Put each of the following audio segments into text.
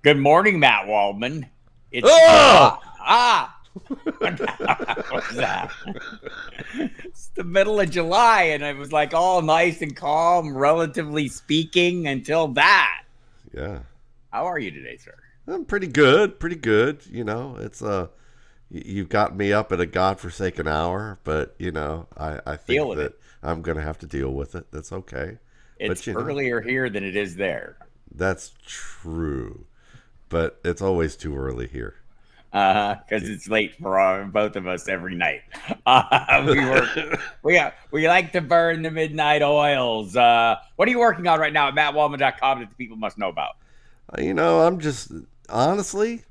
Good morning, Matt Waldman. It's Oh! what was that? It's the middle of July, and it was like all nice and calm, relatively speaking, until that. Yeah. How are you today, sir? I'm pretty good. Pretty good. It's you've got me up at a godforsaken hour, but I Deal think with it. that I'm gonna have to deal with it. That's okay. It's But earlier here than it is there. that's true. But it's always too early here. Because it's late for both of us every night. We like to burn the midnight oils. What are you working on right now at mattwaldman.com that the people must know about? I'm just honestly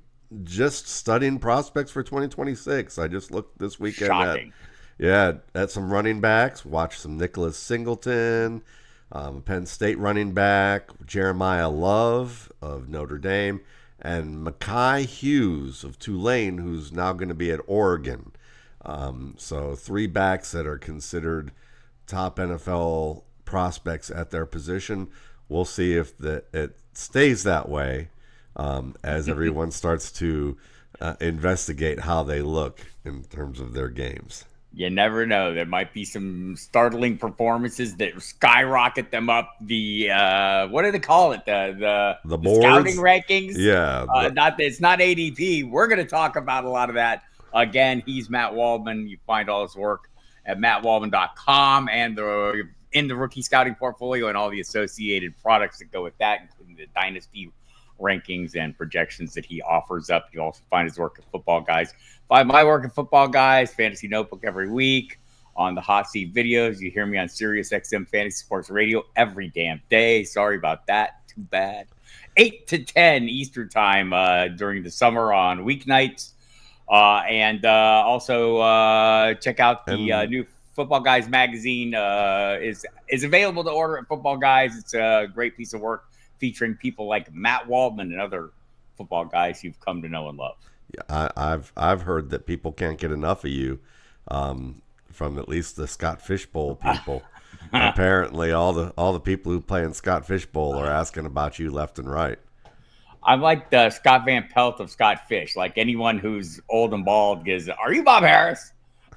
just studying prospects for 2026. I just looked this weekend Shocking. at some running backs. Watched some Nicholas Singleton, Penn State running back, Jeremiah Love of Notre Dame, and Mekhi Hughes of Tulane, who's now going to be at Oregon. So three backs that are considered top NFL prospects at their position. We'll see if it stays that way as everyone starts to investigate how they look in terms of their games. You never know. There might be some startling performances that skyrocket them up the what do they call it? The The scouting boards, rankings. yeah, It's not ADP. We're going to talk about a lot of that. Again, he's Matt Waldman. You find all his work at mattwaldman.com and in the rookie scouting portfolio and all the associated products that go with that, including the Dynasty rankings and projections that he offers up. You also find his work at Football Guys. Find my work at Football Guys, Fantasy Notebook every week on the Hot Seat videos. You hear me on Sirius XM Fantasy Sports Radio every damn day. Sorry about that. Too bad. 8 to 10 Eastern time during the summer on weeknights. And also check out the new Football Guys magazine is available to order at Football Guys. It's a great piece of work featuring people like Matt Waldman and other football guys you've come to know and love. Yeah, I've heard that people can't get enough of you, from at least the Scott Fishbowl people. Apparently, all the people who play in Scott Fishbowl are asking about you left and right. I'm like the Scott Van Pelt of Scott Fish. Like anyone who's old and bald gives, "Are you Bob Harris?"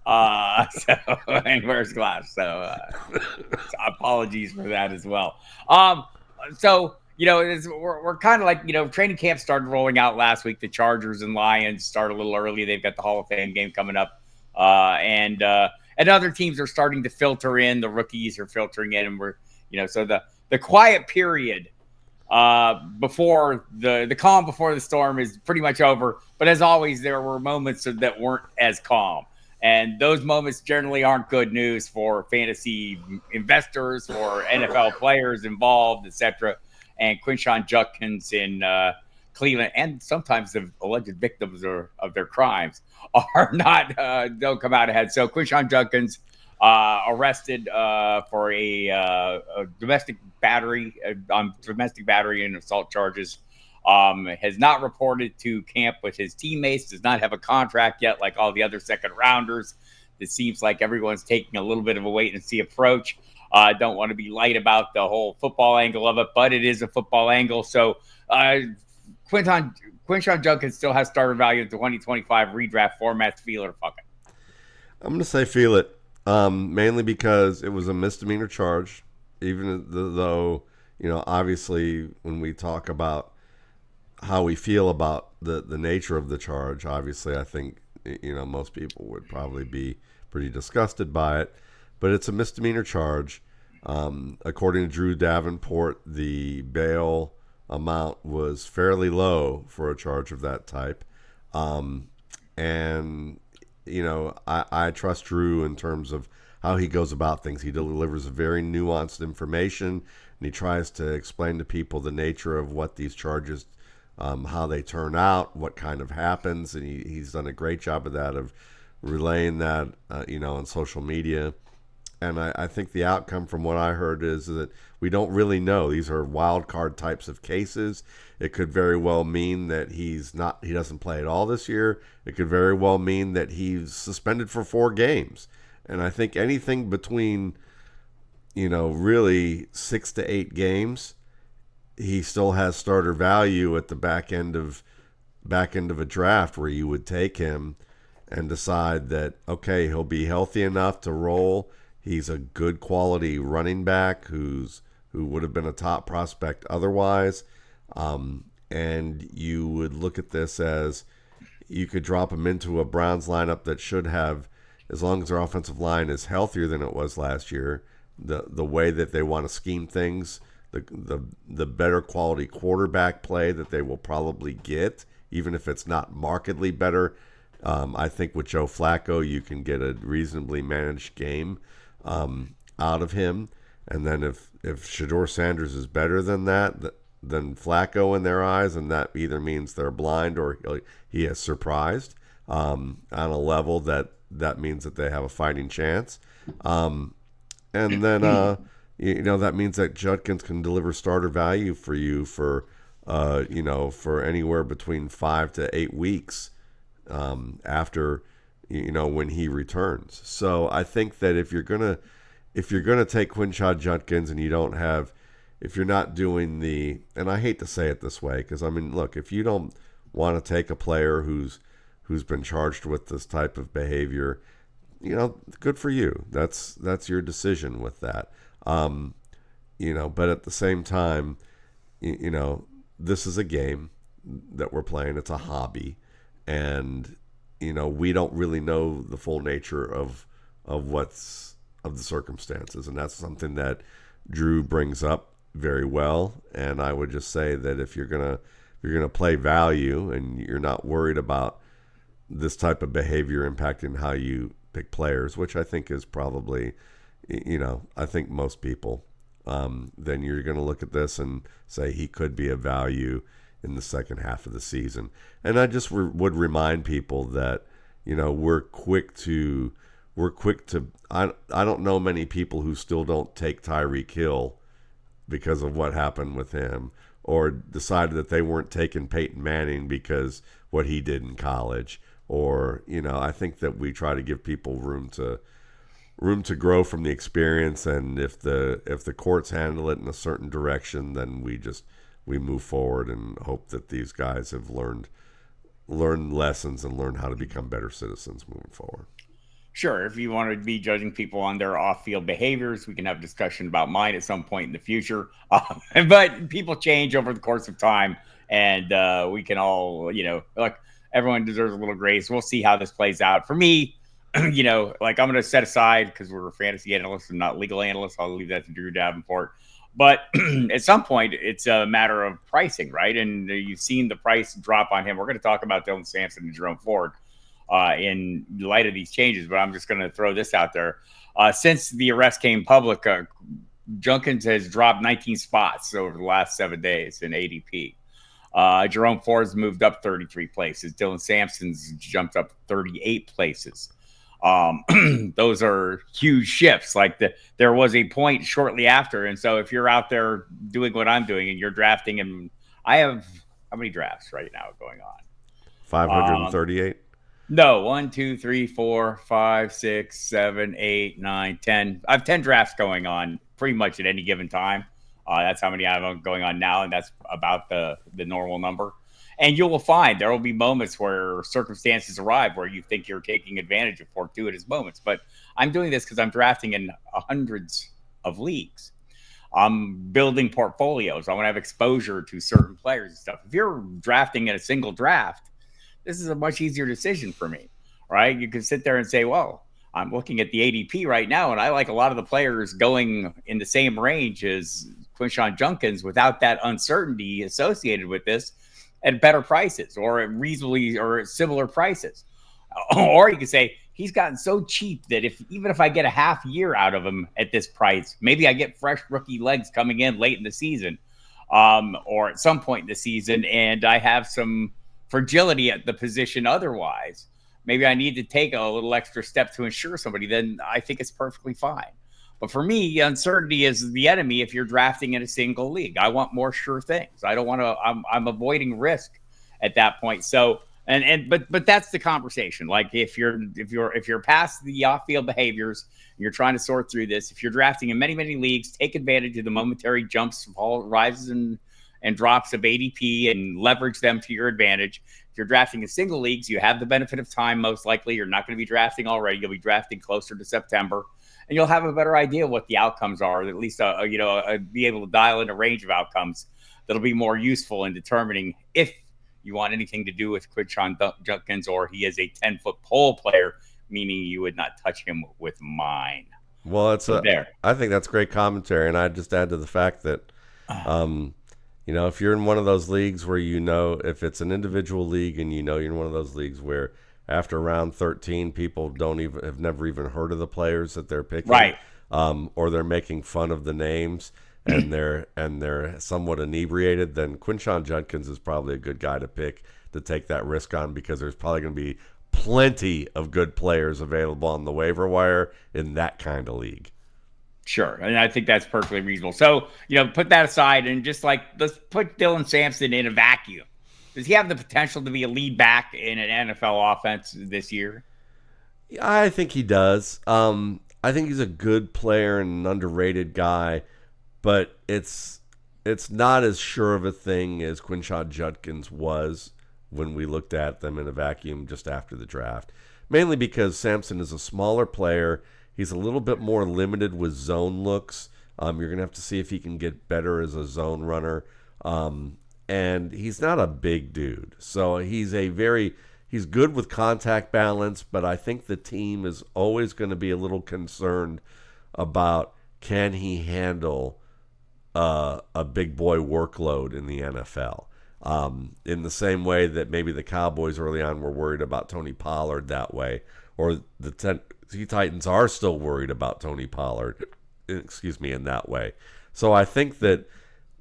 And wears glass. So apologies for that as well. So we're kind of like, training camp started rolling out last week. The Chargers and Lions start a little early. They've got the Hall of Fame game coming up. And other teams are starting to filter in. The rookies are filtering in. And so the quiet period before the calm before the storm is pretty much over. But as always, there were moments that weren't as calm. And those moments generally aren't good news for fantasy investors, for NFL players involved, etc. And Quinshon Judkins in Cleveland, and sometimes the alleged victims of their crimes are not don't come out ahead. So Quinshon Judkins arrested for a domestic battery and assault charges. Has not reported to camp with his teammates. Does not have a contract yet, like all the other second rounders. It seems like everyone's taking a little bit of a wait and see approach. Don't want to be light about the whole football angle of it, but it is a football angle. So Quinshon Judkins still has starter value in the 2025 redraft formats. Feel it or fuck it. I'm going to say feel it, mainly because it was a misdemeanor charge, even though, obviously when we talk about how we feel about the nature of the charge, obviously I think, most people would probably be pretty disgusted by it. But it's a misdemeanor charge. According to Drew Davenport, the bail amount was fairly low for a charge of that type. And, I trust Drew in terms of how he goes about things. He delivers very nuanced information, and he tries to explain to people the nature of what these charges, how they turn out, what kind of happens. And he's done a great job of that, of relaying that, on social media. And I think the outcome from what I heard is that we don't really know. These are wild card types of cases. It could very well mean that he doesn't play at all this year. It could very well mean that he's suspended for 4 games. And I think anything between, really 6 to 8 games he still has starter value at the back end of a draft where you would take him and decide that, okay, he'll be healthy enough to roll. He's a good quality running back who would have been a top prospect otherwise. And you would look at this as you could drop him into a Browns lineup that should have, as long as their offensive line is healthier than it was last year, the way that they want to scheme things, the better quality quarterback play that they will probably get, even if it's not markedly better. I think with Joe Flacco, you can get a reasonably managed game out of him. And then if Shedeur Sanders is better than than Flacco in their eyes, and that either means they're blind or he has surprised on a level that means that they have a fighting chance. And then that means that Judkins can deliver starter value for you for for anywhere between 5 to 8 weeks after when he returns. So I think that if you're gonna take Quinshon Judkins and if you're not doing and I hate to say it this way, because I mean, look, if you don't want to take a player who's been charged with this type of behavior, good for you. That's your decision with that. But at the same time, this is a game that we're playing. It's a hobby, and we don't really know the full nature of the circumstances, and that's something that Drew brings up very well. And I would just say that if you're gonna play value and you're not worried about this type of behavior impacting how you pick players, which I think is probably, I think most people, then you're going to look at this and say he could be a value in the second half of the season. And I just would remind people that, we're quick to. I don't know many people who still don't take Tyreek Hill because of what happened with him, or decided that they weren't taking Peyton Manning because what he did in college. Or, I think that we try to give people room to grow from the experience, and if the courts handle it in a certain direction, then we move forward and hope that these guys have learned lessons and learned how to become better citizens moving forward. Sure. If you want to be judging people on their off-field behaviors, we can have a discussion about mine at some point in the future. But people change over the course of time, and we can all, look, everyone deserves a little grace. We'll see how this plays out. For me, I'm going to set aside, because we're fantasy analysts and not legal analysts. I'll leave that to Drew Davenport. But at some point, it's a matter of pricing, right? And you've seen the price drop on him. We're going to talk about Dylan Sampson and Jerome Ford in light of these changes, but I'm just going to throw this out there. Since the arrest came public, Judkins has dropped 19 spots over the last 7 days in ADP. Jerome Ford's moved up 33 places. Dylan Sampson's jumped up 38 places. Those are huge shifts. Like there was a point shortly after. And so if you're out there doing what I'm doing and you're drafting, and I have how many drafts right now going on? 538. No, 1, 2, 3, 4, 5, 6, 7, 8, 9, 10. I have 10 drafts going on pretty much at any given time. That's how many I have going on now, and that's about the normal number. And you will find there will be moments where circumstances arrive where you think you're taking advantage of fortuitous moments. But I'm doing this because I'm drafting in hundreds of leagues. I'm building portfolios. I want to have exposure to certain players and stuff. If you're drafting in a single draft, this is a much easier decision for me, right? You can sit there and say, well, I'm looking at the ADP right now, and I like a lot of the players going in the same range as Quinshon Judkins without that uncertainty associated with this at better prices or at reasonably or similar prices. Or you could say he's gotten so cheap that even if I get a half year out of him at this price, maybe I get fresh rookie legs coming in late in the season or at some point in the season, and I have some fragility at the position otherwise. Maybe I need to take a little extra step to insure somebody, then I think it's perfectly fine. But for me, uncertainty is the enemy if you're drafting in a single league. I want more sure things. I don't want to, I'm avoiding risk at that point. So, but that's the conversation. Like if you're past the off-field behaviors and you're trying to sort through this, if you're drafting in many, many leagues, take advantage of the momentary jumps, rises and and drops of ADP and leverage them to your advantage. If you're drafting in single leagues, you have the benefit of time. Most likely, you're not going to be drafting already. You'll be drafting closer to September, and you'll have a better idea of what the outcomes are. At least, be able to dial in a range of outcomes that'll be more useful in determining if you want anything to do with Quinshon Judkins or he is a 10-foot pole player, meaning you would not touch him with mine. Well, there. I think that's great commentary, and I'd just add to the fact that, if you're in one of those leagues where if it's an individual league and you're in one of those leagues where after round 13 people have never even heard of the players that they're picking, right? Or they're making fun of the names and they're somewhat inebriated, then Quinshon Judkins is probably a good guy to pick to take that risk on, because there's probably going to be plenty of good players available on the waiver wire in that kind of league. Sure. And I think that's perfectly reasonable. So, put that aside and just let's put Dylan Sampson in a vacuum. Does he have the potential to be a lead back in an NFL offense this year? I think he does. I think he's a good player and an underrated guy, but it's not as sure of a thing as Quinshon Judkins was when we looked at them in a vacuum just after the draft. Mainly because Sampson is a smaller player. He's a little bit more limited with zone looks. You're going to have to see if he can get better as a zone runner. And he's not a big dude. So he's good with contact balance, but I think the team is always going to be a little concerned about, can he handle a big boy workload in the NFL? In the same way that maybe the Cowboys early on were worried about Tony Pollard that way, or the Tennessee Titans are still worried about Tony Pollard, in that way. So I think that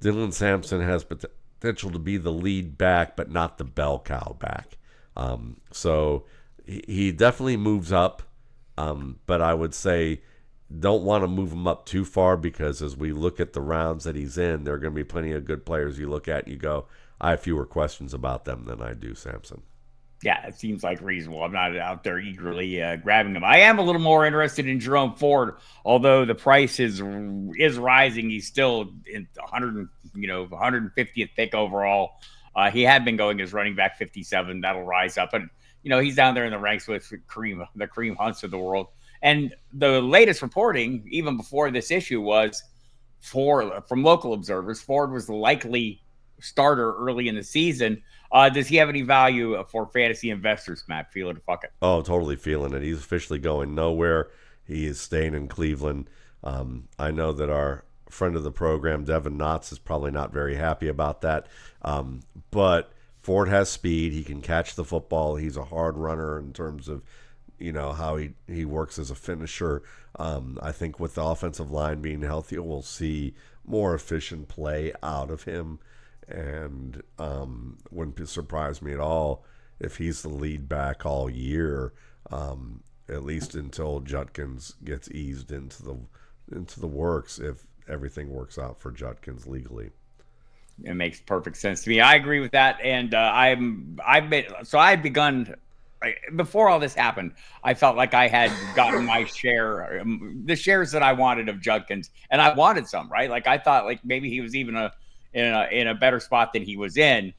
Dylan Sampson has potential to be the lead back, but not the bell cow back. So he definitely moves up, but I would say don't want to move him up too far, because as we look at the rounds that he's in, there are going to be plenty of good players you look at and you go, I have fewer questions about them than I do Sampson. Yeah, it seems like reasonable. I'm not out there eagerly grabbing him. I am a little more interested in Jerome Ford, although the price is rising. He's still in 150th pick overall. He had been going as running back 57. That'll rise up, but he's down there in the ranks with the Kareem Hunts of the world. And the latest reporting, even before this issue, was from local observers, Ford was the likely starter early in the season. Does he have any value for fantasy investors, Matt? Feel it or fuck it? Oh, totally feeling it. He's officially going nowhere. He is staying in Cleveland. I know that our friend of the program, Devin Knotts, is probably not very happy about that. But Ford has speed. He can catch the football. He's a hard runner in terms of how he works as a finisher. I think with the offensive line being healthy, we'll see more efficient play out of him. And wouldn't surprise me at all if he's the lead back all year, at least until Judkins gets eased into the works, if everything works out for Judkins legally. It makes perfect sense to me. I agree with that, and I've begun. Before all this happened, I felt like I had gotten my share, the shares that I wanted of Judkins, and I wanted some, right? Like I thought, like maybe he was even in a better spot than he was in,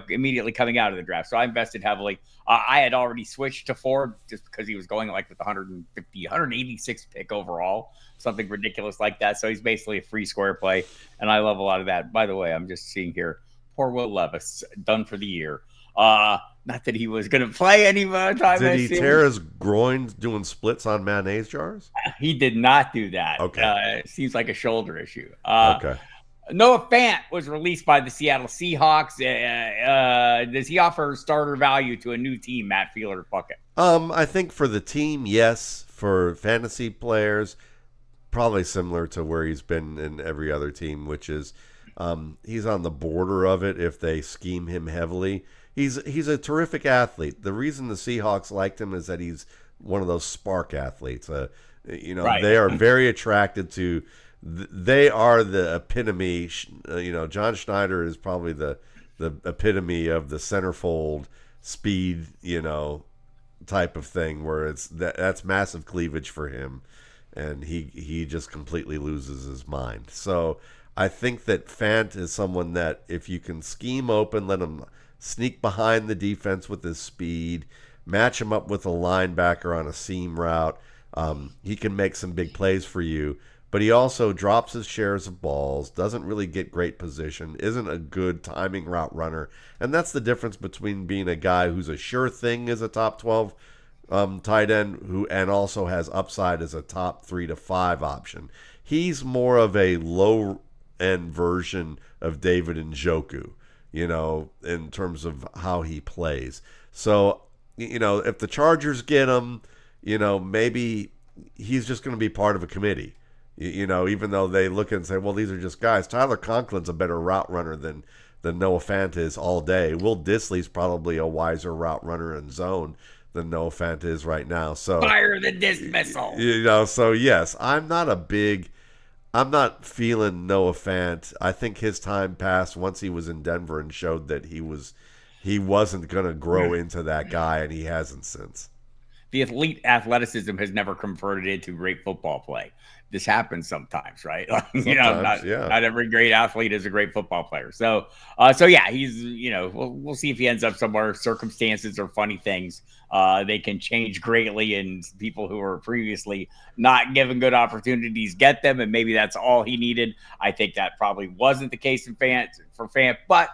immediately coming out of the draft. So I invested heavily. I had already switched to Ford just because he was going with the 186th pick overall, something ridiculous like that. So he's basically a free square play, and I love a lot of that. By the way, I'm just seeing here, poor Will Levis, done for the year. Not that he was going to play any time. Did he tear his groin doing splits on mayonnaise jars? He did not do that. Okay. It seems like a shoulder issue. Okay. Noah Fant was released by the Seattle Seahawks. Does he offer starter value to a new team, Matt Fielder? Fuck it. I think for the team, yes. For fantasy players, probably similar to where he's been in every other team, which is he's on the border of it if they scheme him heavily. He's a terrific athlete. The reason the Seahawks liked him is that he's one of those spark athletes. Right. They are very attracted to. They are the epitome. John Schneider is probably the epitome of the centerfold speed, type of thing, where that's massive cleavage for him, and he just completely loses his mind. So I think that Fant is someone that if you can scheme open, let him sneak behind the defense with his speed, match him up with a linebacker on a seam route, he can make some big plays for you. But he also drops his shares of balls, doesn't really get great position, isn't a good timing route runner. And that's the difference between being a guy who's a sure thing as a top 12 tight end and also has upside as a top 3 to 5 option. He's more of a low end version of David Njoku, in terms of how he plays. So, if the Chargers get him, maybe he's just going to be part of a committee. Even though they look and say, well, these are just guys. Tyler Conklin's a better route runner than Noah Fant is all day. Will Dissly's probably a wiser route runner in zone than Noah Fant is right now. So fire the dismissal. So yes, I'm not feeling Noah Fant. I think his time passed once he was in Denver and showed that he wasn't going to grow into that guy, and he hasn't since. The elite athleticism has never converted into great football play. This happens sometimes, right? Not every great athlete is a great football player. So yeah, he's, we'll see if he ends up somewhere. Circumstances or funny things, they can change greatly, and people who were previously not given good opportunities get them, and maybe that's all he needed. I think that probably wasn't the case for Fant, but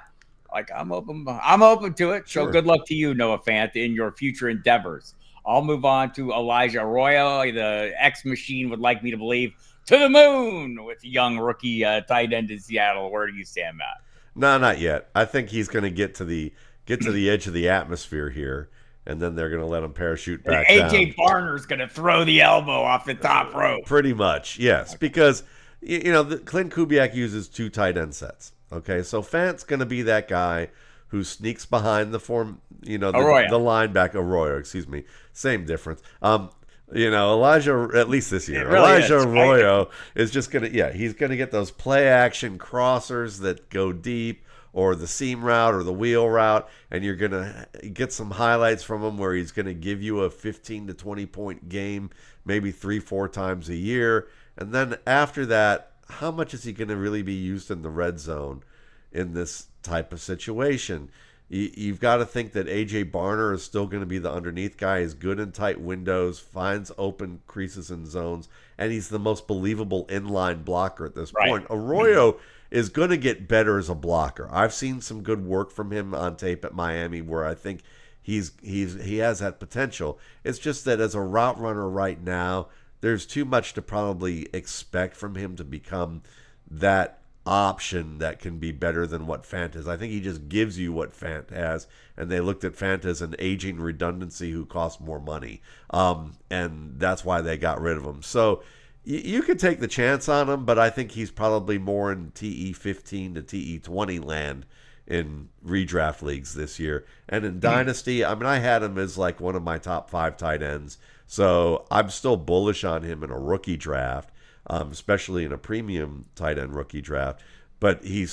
I'm open to it. Sure. So good luck to you, Noah Fant, in your future endeavors. I'll move on to Elijah Arroyo. The X Machine would like me to believe to the moon with the young rookie tight end in Seattle. Where do you stand, Matt? No, not yet. I think he's going to get to the edge of the atmosphere here, and then they're going to let him parachute back down. AJ Barner's going to throw the elbow off the top rope. Pretty much, yes, because Clint Kubiak uses 2 tight end sets. Okay, so Fant's going to be that guy who sneaks behind the linebacker. Arroyo, excuse me. Same difference. Elijah, at least this year, really Elijah Arroyo is just going to, he's going to get those play action crossers that go deep, or the seam route or the wheel route, and you're going to get some highlights from him where he's going to give you a 15 to 20 point game, maybe 3-4 times a year. And then after that, how much is he going to really be used in the red zone in this type of situation? You've got to think that A.J. Barner is still going to be the underneath guy. He's good in tight windows, finds open creases in zones, and he's the most believable inline blocker at this point. Arroyo is going to get better as a blocker. I've seen some good work from him on tape at Miami where I think he has that potential. It's just that as a route runner right now, there's too much to probably expect from him to become that option that can be better than what Fant is. I think he just gives you what Fant has, and they looked at Fant as an aging redundancy who costs more money, and that's why they got rid of him. So you could take the chance on him, but I think he's probably more in TE15 to TE20 land in redraft leagues this year. And in Dynasty, I had him as like one of my top 5 tight ends, so I'm still bullish on him in a rookie draft. Especially in a premium tight end rookie draft, but he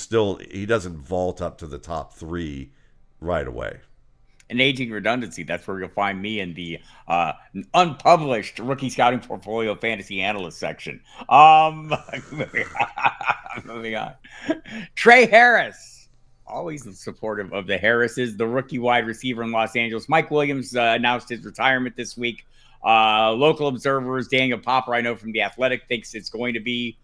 doesn't vault up to the top 3 right away. An aging redundancy, that's where you'll find me in the unpublished rookie scouting portfolio fantasy analyst section. Moving on. Trey Harris, always supportive of the Harrises, the rookie wide receiver in Los Angeles. Mike Williams announced his retirement this week. Local observers, Daniel Popper, I know from The Athletic, thinks it's going to be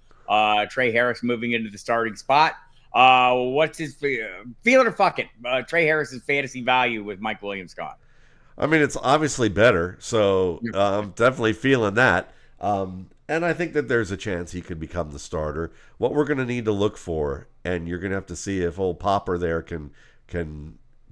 Trey Harris moving into the starting spot. What's his feel it or fuck it? Trey Harris's fantasy value with Mike Williams gone. It's obviously better, so I'm definitely feeling that. And I think that there's a chance he could become the starter. What we're going to need to look for, and you're going to have to see if old Popper there can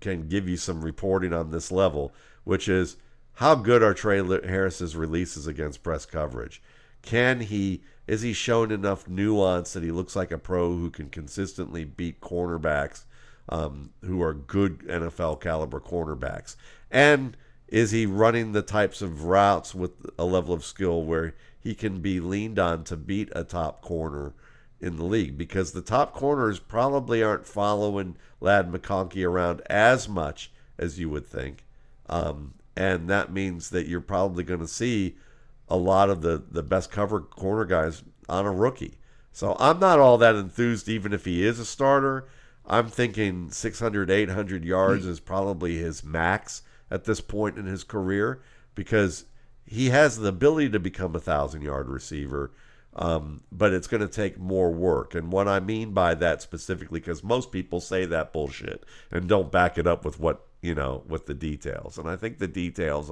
give you some reporting on this level, which is, how good are Trey Harris's releases against press coverage? Is he shown enough nuance that he looks like a pro who can consistently beat cornerbacks who are good NFL caliber cornerbacks? And is he running the types of routes with a level of skill where he can be leaned on to beat a top corner in the league? Because the top corners probably aren't following Ladd McConkey around as much as you would think. And that means that you're probably going to see a lot of the best cover corner guys on a rookie. So I'm not all that enthused, even if he is a starter. I'm thinking 600, 800 yards is probably his max at this point in his career because he has the ability to become a 1,000-yard receiver, but it's going to take more work. And what I mean by that specifically, because most people say that bullshit and don't back it up with with the details. And I think the details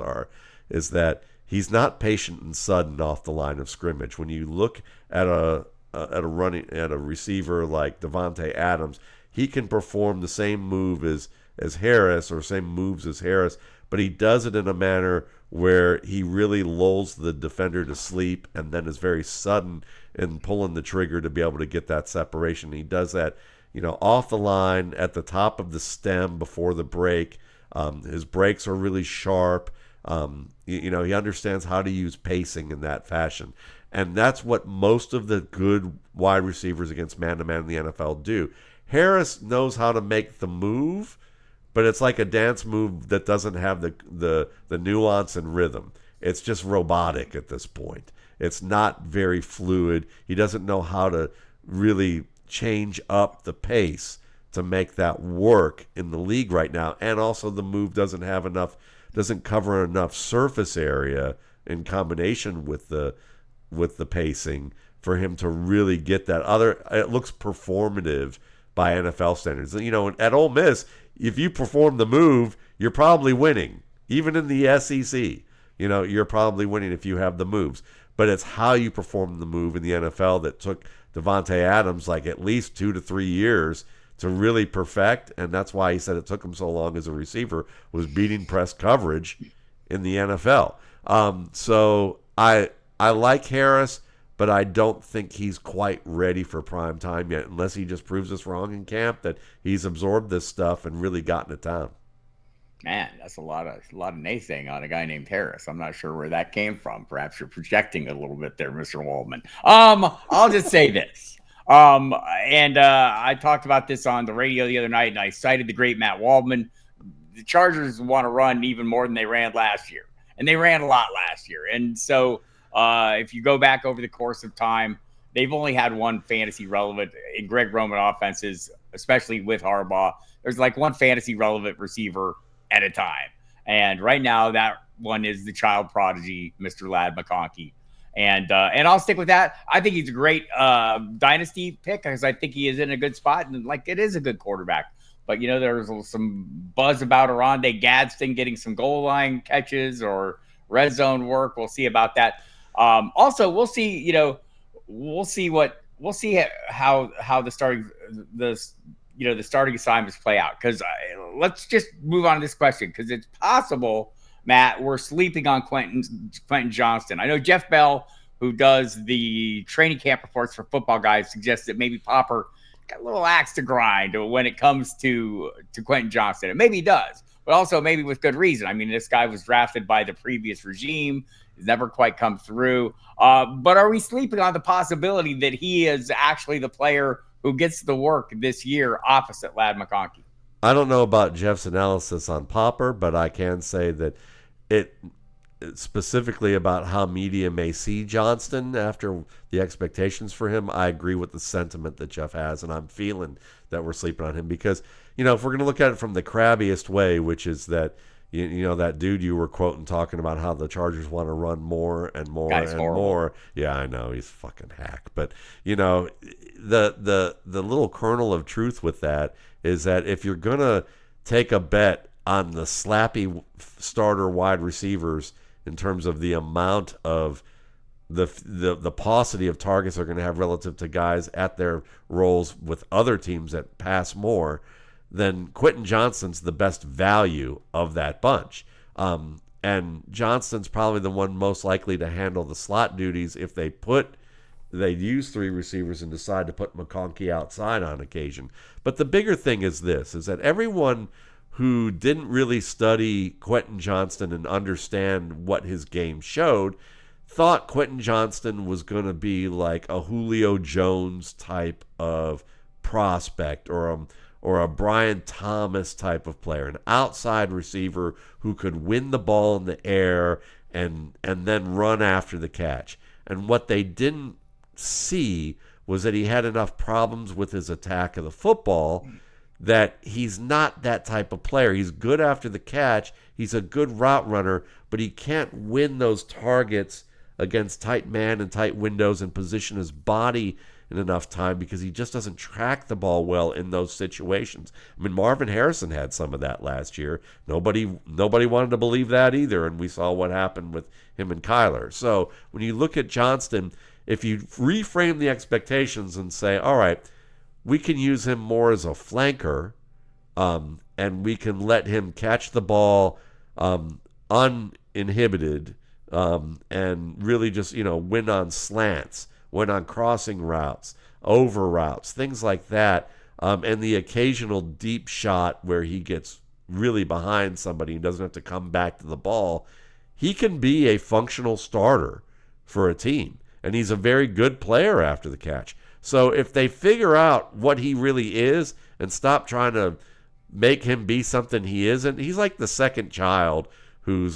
is that he's not patient and sudden off the line of scrimmage. When you look at a receiver like Davante Adams, he can perform the same move as Harris or same moves as Harris, but he does it in a manner where he really lulls the defender to sleep and then is very sudden in pulling the trigger to be able to get that separation. He does that, off the line at the top of the stem before the break. His breaks are really sharp. He understands how to use pacing in that fashion. And that's what most of the good wide receivers against man-to-man in the NFL do. Harris knows how to make the move, but it's like a dance move that doesn't have the nuance and rhythm. It's just robotic at this point. It's not very fluid. He doesn't know how to really change up the pace to make that work in the league right now. And also the move doesn't cover enough surface area in combination with the pacing for him to really get that it looks performative by NFL standards. At Ole Miss, if you perform the move, you're probably winning. Even in the SEC, you're probably winning if you have the moves. But it's how you perform the move in the NFL that took Davante Adams like at least 2 to 3 years to really perfect, and that's why he said it took him so long as a receiver, was beating press coverage in the NFL. So I like Harris, but I don't think he's quite ready for prime time yet, unless he just proves us wrong in camp that he's absorbed this stuff and really gotten it down. Man, that's a lot of naysaying on a guy named Harris. I'm not sure where that came from. Perhaps you're projecting a little bit there, Mr. Waldman. I'll just say this. I talked about this on the radio the other night, and I cited the great Matt Waldman. The Chargers want to run even more than they ran last year, and they ran a lot last year. And so if you go back over the course of time, they've only had one fantasy relevant in Greg Roman offenses, especially with Harbaugh. There's like one fantasy relevant receiver at a time. And right now that one is the child prodigy, Mr. Ladd McConkey. And I'll stick with that. I think he's a great dynasty pick because I think he is in a good spot, and it is a good quarterback. But there's some buzz about Oronde Gadsden getting some goal line catches or red zone work. We'll see about that. Also, we'll see. We'll see how the starting assignments play out. Because let's just move on to this question, because it's possible, Matt, we're sleeping on Quentin Johnston. I know Jeff Bell, who does the training camp reports for Football Guys, suggests that maybe Popper got a little axe to grind when it comes to Quentin Johnston. And maybe he does, but also maybe with good reason. I mean, this guy was drafted by the previous regime. He's never quite come through. But are we sleeping on the possibility that he is actually the player who gets the work this year opposite Ladd McConkey? I don't know about Jeff's analysis on Popper, but I can say that it specifically about how media may see Johnston after the expectations for him. I agree with the sentiment that Jeff has, and I'm feeling that we're sleeping on him because, if we're going to look at it from the crabbiest way, which is that, that dude you were quoting talking about how the Chargers want to run more and more and more. Yeah, I know, he's a fucking hack. But, the little kernel of truth with that is that if you're going to take a bet on the slappy starter wide receivers in terms of the amount of the paucity of targets they're going to have relative to guys at their roles with other teams that pass more, then Quentin Johnston's the best value of that bunch. And Johnston's probably the one most likely to handle the slot duties if they use three receivers and decide to put McConkey outside on occasion. But the bigger thing is this, is that everyone who didn't really study Quentin Johnston and understand what his game showed thought Quentin Johnston was going to be like a Julio Jones type of prospect or a Brian Thomas type of player, an outside receiver who could win the ball in the air and then run after the catch. And what they didn't see was that he had enough problems with his attack of the football that he's not that type of player. He's good after the catch. He's a good route runner, but he can't win those targets against tight man and tight windows and position his body in enough time because he just doesn't track the ball well in those situations. I mean, Marvin Harrison had some of that last year. Nobody wanted to believe that either, and we saw what happened with him and Kyler. So when you look at Johnston, if you reframe the expectations and say, all right, we can use him more as a flanker, and we can let him catch the ball uninhibited and really just, win on slants, win on crossing routes, over routes, things like that, and the occasional deep shot where he gets really behind somebody and doesn't have to come back to the ball. He can be a functional starter for a team, and he's a very good player after the catch. So if they figure out what he really is and stop trying to make him be something he isn't, he's like the second child who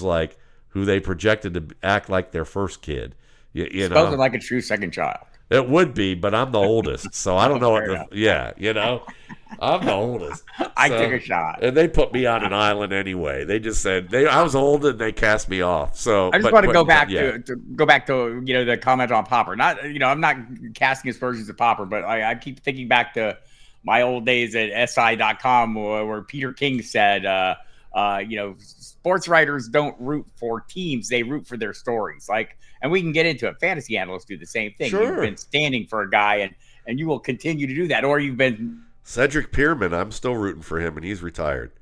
they projected to act like their first kid. You know, like a true second child. It would be, but I'm the oldest, so I don't know I'm the oldest. I took a shot, and they put me on an island anyway. They just said I was old and they cast me off. So I just want to go back to the comment on Popper. Not I'm not casting aspersions at Popper, but I keep thinking back to my old days at SI.com where Peter King said, sports writers don't root for teams; they root for their stories. And we can get into it. Fantasy analysts do the same thing. Sure. You've been standing for a guy, and you will continue to do that, or you've been Cedric Pearman. I'm still rooting for him, and he's retired.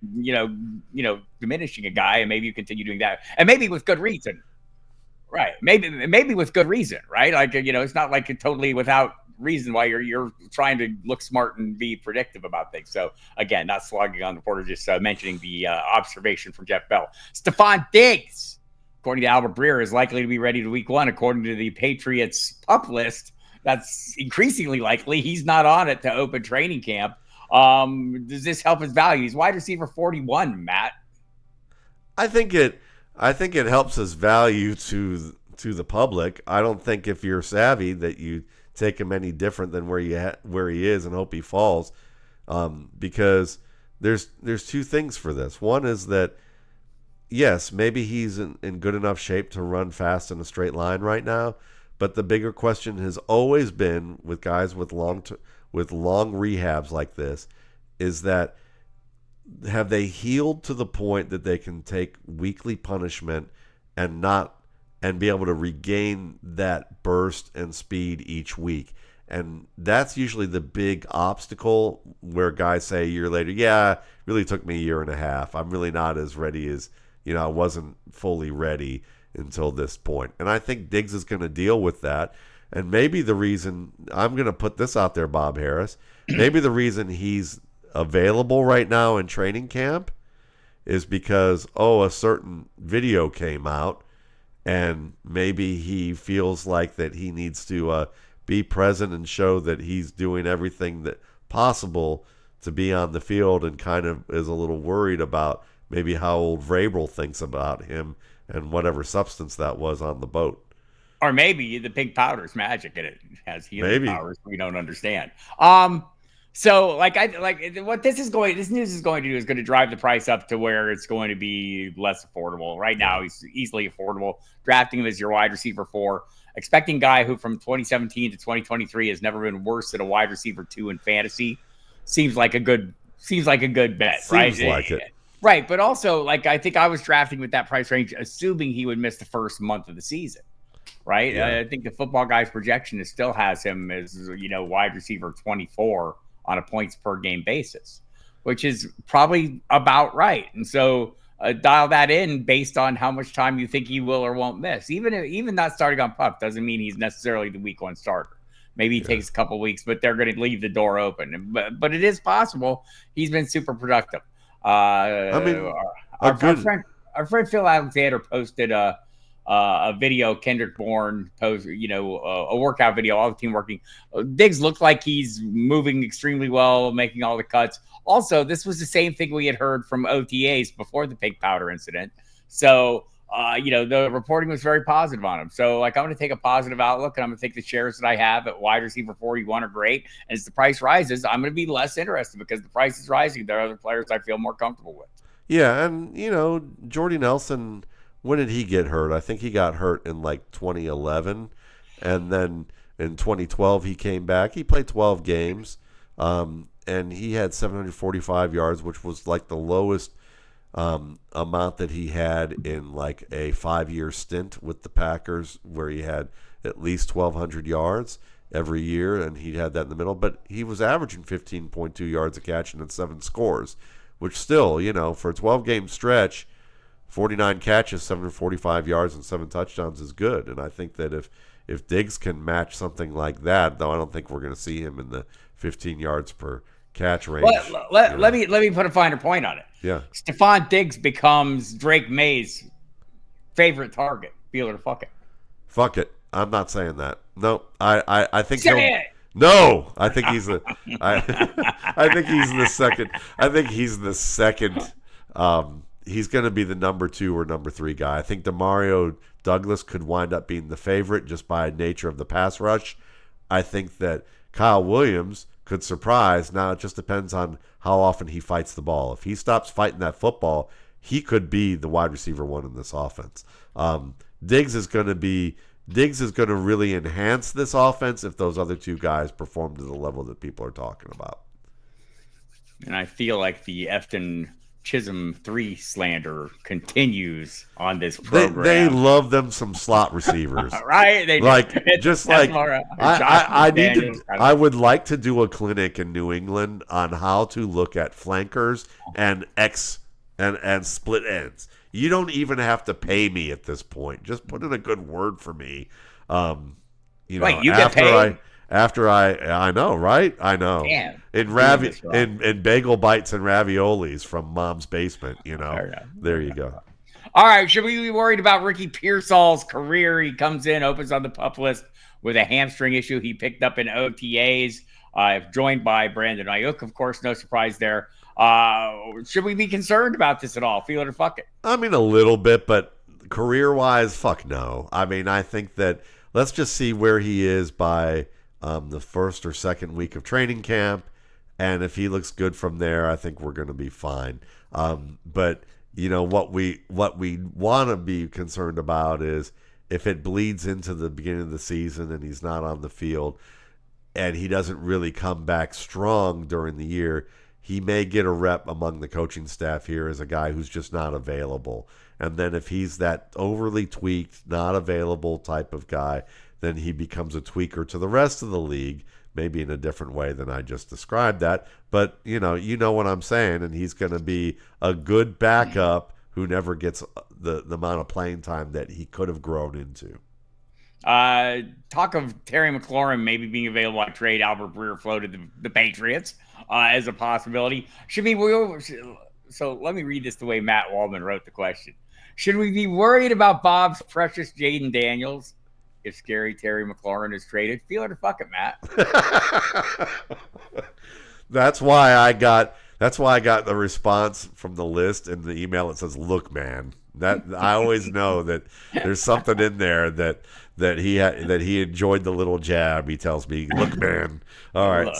Diminishing a guy, and maybe you continue doing that, and maybe with good reason, right? Maybe with good reason, right? It's not like totally without reason why you're trying to look smart and be predictive about things. So again, not slogging on the reporter, just mentioning the observation from Jeff Bell. Stefon Diggs, according to Albert Breer, is likely to be ready to week 1. According to the Patriots pup list, that's increasingly likely. He's not on it to open training camp. Does this help his value? He's wide receiver 41, Matt. I think it helps his value to the public. I don't think if you're savvy that you take him any different than where he is and hope he falls, because there's two things for this. One is that yes, maybe he's in good enough shape to run fast in a straight line right now, but the bigger question has always been with guys with long rehabs like this is that have they healed to the point that they can take weekly punishment and be able to regain that burst and speed each week. And that's usually the big obstacle where guys say a year later, it really took me a year and a half. I'm really not as ready as, I wasn't fully ready until this point. And I think Diggs is going to deal with that. And maybe the reason, I'm going to put this out there, Bob Harris, maybe the reason he's available right now in training camp is because, a certain video came out and maybe he feels like that he needs to be present and show that he's doing everything that possible to be on the field, and kind of is a little worried about maybe how old Vrabel thinks about him and whatever substance that was on the boat. Or maybe the pink powder's magic and it has healing powers we don't understand. So what this news is going to do is going to drive the price up to where it's going to be less affordable. Right now, he's easily affordable. Drafting him as your wide receiver 4, expecting guy who from 2017 to 2023 has never been worse than a wide receiver 2 in fantasy seems like a good bet, right? Seems like it. Right, but also I think I was drafting with that price range, assuming he would miss the first month of the season. Right, yeah. I think the Football Guys projection still has him as wide receiver 24 on a points per game basis, which is probably about right. And so dial that in based on how much time you think he will or won't miss. Even not starting on PUP doesn't mean he's necessarily the week 1 starter. Maybe he takes a couple weeks, but they're going to leave the door open. But it is possible. He's been super productive. Our friend Phil Alexander posted a video. Kendrick Bourne posed, a workout video, all the team working. Diggs looked like he's moving extremely well, making all the cuts. Also, this was the same thing we had heard from OTAs before the pink powder incident. So the reporting was very positive on him. So, like, I'm going to take a positive outlook, and I'm going to think the shares that I have at wide receiver 41 are great. And as the price rises, I'm going to be less interested because the price is rising. There are other players I feel more comfortable with. Yeah, and Jordy Nelson, when did he get hurt? I think he got hurt in like 2011, and then in 2012 he came back. He played 12 games, and he had 745 yards, which was like the lowest amount that he had in like a 5-year stint with the Packers, where he had at least 1,200 yards every year, and he had that in the middle. But he was averaging 15.2 yards a catch and had 7 scores. Which still, for a 12-game stretch, 49 catches, 745 yards, and 7 touchdowns is good. And I think that if Diggs can match something like that, though I don't think we're going to see him in the 15 yards per catch range. Let me put a finer point on it. Yeah. Stefon Diggs becomes Drake May's favorite target. Feel it or fuck it. Fuck it. I'm not saying that. No, I think Say it. No, I think he's the. I think he's the second. I think he's the second. He's going to be the number 2 or number 3 guy. I think Demario Douglas could wind up being the favorite just by nature of the pass rush. I think that Kyle Williams could surprise. Now it just depends on how often he fights the ball. If he stops fighting that football, he could be the wide receiver 1 in this offense. Diggs is going to really enhance this offense if those other 2 guys perform to the level that people are talking about. And I feel like the Efton Chisholm 3 slander continues on this program. They love them some slot receivers. Right? They I would like to do a clinic in New England on how to look at flankers and and split ends. You don't even have to pay me at this point. Just put in a good word for me. Wait, you get paid? I know, right? I know. Damn. In bagel bites and raviolis from Mom's basement, There you go. All right, should we be worried about Ricky Pearsall's career? He comes in, opens on the PUP list with a hamstring issue he picked up in OTAs, joined by Brandon Ayuk, of course, no surprise there. Should we be concerned about this at all? Feel it or fuck it? I mean, a little bit, but career-wise, fuck no. I mean, I think that let's just see where he is by the first or second week of training camp, and if he looks good from there, I think we're going to be fine. But what we want to be concerned about is if it bleeds into the beginning of the season and he's not on the field and he doesn't really come back strong during the year, he may get a rep among the coaching staff here as a guy who's just not available. And then if he's that overly tweaked, not available type of guy, then he becomes a tweaker to the rest of the league, maybe in a different way than I just described that. But, you know what I'm saying, and he's going to be a good backup who never gets the amount of playing time that he could have grown into. Talk of Terry McLaurin maybe being available on trade. Albert Breer floated the Patriots as a possibility. So let me read this the way Matt Waldman wrote the question. Should we be worried about Bob's precious Jayden Daniels if scary Terry McLaurin is traded? Feel it or fuck it, Matt. That's why I got the response from the list in the email. It says, "Look, man." That I always know that there's something in there that he enjoyed the little jab. He tells me, "Look, man." All right.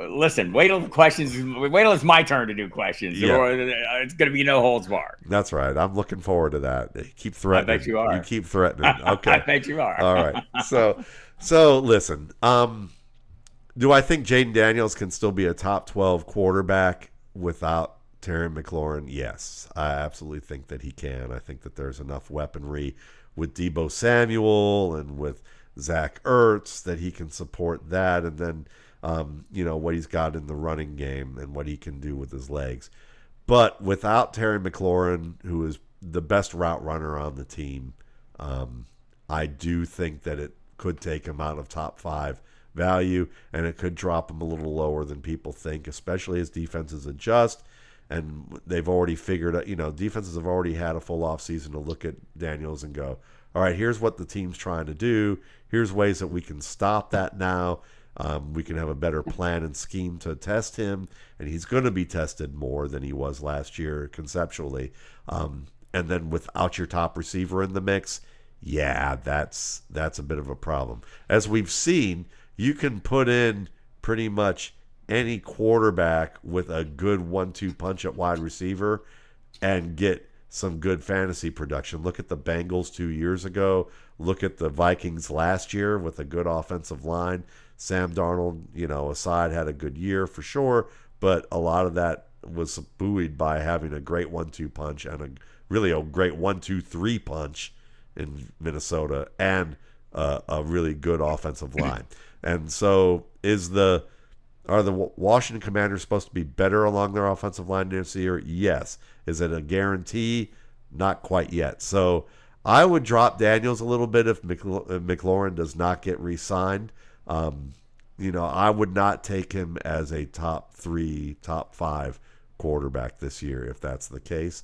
Listen, wait till it's my turn to do questions, or it's going to be no holds barred. That's right. I'm looking forward to that. Keep threatening. I bet you are. You keep threatening. Okay. I bet you are. All right. So listen. Do I think Jayden Daniels can still be a top 12 quarterback without Terry McLaurin? Yes, I absolutely think that he can. I think that there's enough weaponry with Deebo Samuel and with Zach Ertz that he can support that. And then, what he's got in the running game and what he can do with his legs. But without Terry McLaurin, who is the best route runner on the team, I do think that it could take him out of top 5 value, and it could drop him a little lower than people think, especially as defenses adjust. And they've already figured out, defenses have already had a full off season to look at Daniels and go, all right, here's what the team's trying to do. Here's ways that we can stop that now. We can have a better plan and scheme to test him, and he's going to be tested more than he was last year conceptually. and then without your top receiver in the mix, yeah, that's a bit of a problem. As we've seen, you can put in pretty much any quarterback with a good 1-2 punch at wide receiver and get some good fantasy production. Look at the Bengals 2 years ago. Look at the Vikings last year with a good offensive line. Sam Darnold, aside, had a good year for sure, but a lot of that was buoyed by having a great 1-2 punch and a great 1-2-3 punch in Minnesota and a really good offensive line. And so are the Washington Commanders supposed to be better along their offensive line this year? Yes. Is it a guarantee? Not quite yet. So I would drop Daniels a little bit if McLaurin does not get re-signed. I would not take him as a top 3, top 5 quarterback this year if that's the case.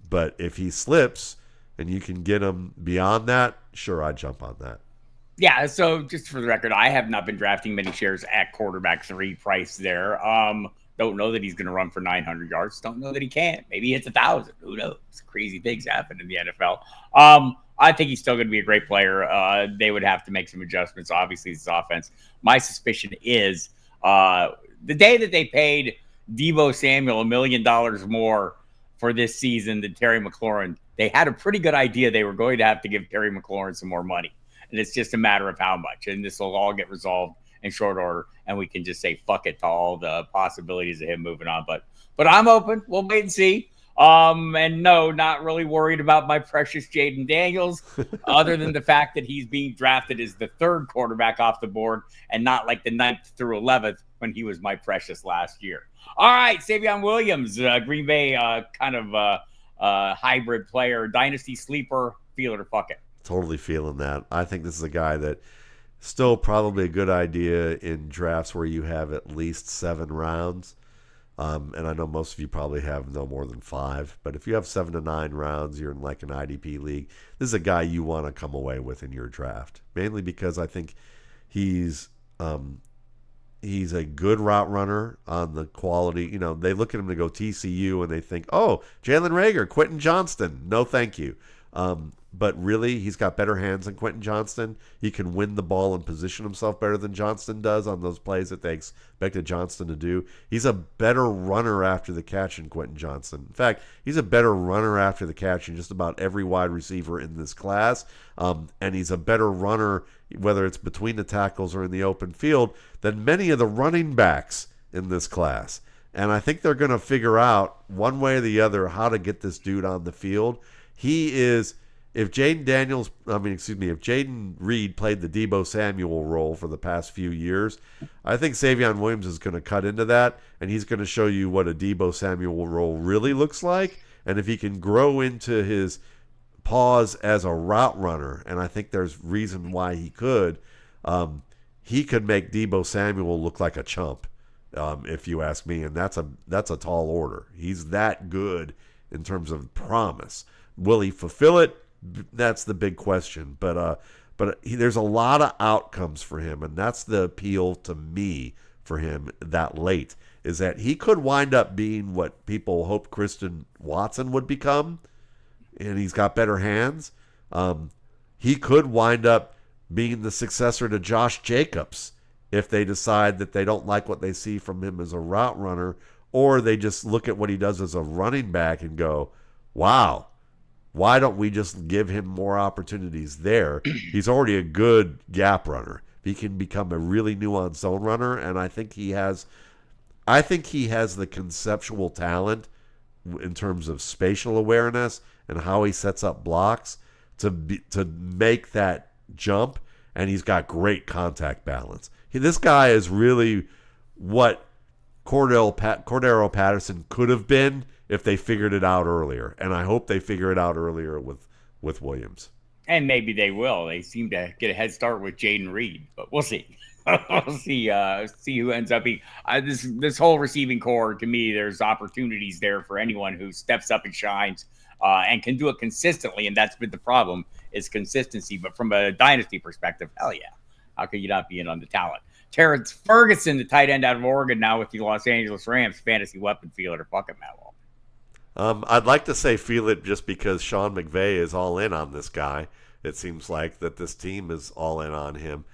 But if he slips and you can get him beyond that, sure, I'd jump on that. Yeah, so just for the record, I have not been drafting many shares at quarterback 3 price there. Don't know that he's going to run for 900 yards. Don't know that he can't. Maybe he hits 1,000. Who knows? Crazy things happen in the NFL. I think he's still going to be a great player. They would have to make some adjustments. Obviously, this offense. My suspicion is the day that they paid Deebo Samuel $1 million more for this season than Terry McLaurin, they had a pretty good idea they were going to have to give Terry McLaurin some more money. And it's just a matter of how much. And this will all get resolved in short order. And we can just say fuck it to all the possibilities of him moving on. But I'm open. We'll wait and see. And no, not really worried about my precious Jayden Daniels, other than the fact that he's being drafted as the 3rd quarterback off the board and not like the 9th through 11th when he was my precious last year. All right, Savion Williams, Green Bay kind of hybrid player, dynasty sleeper, feel it or fuck it. Totally feeling that. I think this is a guy that still probably a good idea in drafts where you have at least 7 rounds. And I know most of you probably have no more than 5. But if you have 7 to 9 rounds, you're in like an IDP league. This is a guy you want to come away with in your draft. Mainly because I think he's a good route runner on the quality. They look at him to go TCU and they think, oh, Jalen Reagor, Quentin Johnston. No, thank you. But really, he's got better hands than Quentin Johnston. He can win the ball and position himself better than Johnston does on those plays that they expected Johnston to do. He's a better runner after the catch than Quentin Johnston. In fact, he's a better runner after the catch than just about every wide receiver in this class. And he's a better runner, whether it's between the tackles or in the open field, than many of the running backs in this class. And I think they're going to figure out one way or the other how to get this dude on the field. If Jayden Reed played the Deebo Samuel role for the past few years, I think Savion Williams is going to cut into that, and he's going to show you what a Deebo Samuel role really looks like. And if he can grow into his pause as a route runner, and I think there's reason why he could make Deebo Samuel look like a chump, if you ask me. And that's a tall order. He's that good in terms of promise. Will he fulfill it? That's the big question. But there's a lot of outcomes for him, and that's the appeal to me for him that late, is that he could wind up being what people hope Christian Watson would become, and he's got better hands. He could wind up being the successor to Josh Jacobs if they decide that they don't like what they see from him as a route runner, or they just look at what he does as a running back and go, wow, why don't we just give him more opportunities there? He's already a good gap runner. He can become a really nuanced zone runner, and I think he has the conceptual talent in terms of spatial awareness and how he sets up blocks to make that jump, and he's got great contact balance. This guy is really what Cordero Patterson could have been if they figured it out earlier. And I hope they figure it out earlier with Williams. And maybe they will. They seem to get a head start with Jayden Reed, but we'll see. We'll see who ends up being this whole receiving core. To me, there's opportunities there for anyone who steps up and shines and can do it consistently. And that's been the problem, is consistency. But from a dynasty perspective, hell yeah. How could you not be in on the talent? Terrance Ferguson, the tight end out of Oregon, now with the Los Angeles Rams, fantasy weapon fielder. Fuck it, Matt Waldman. I'd like to say feel it just because Sean McVay is all in on this guy. It seems like that this team is all in on him.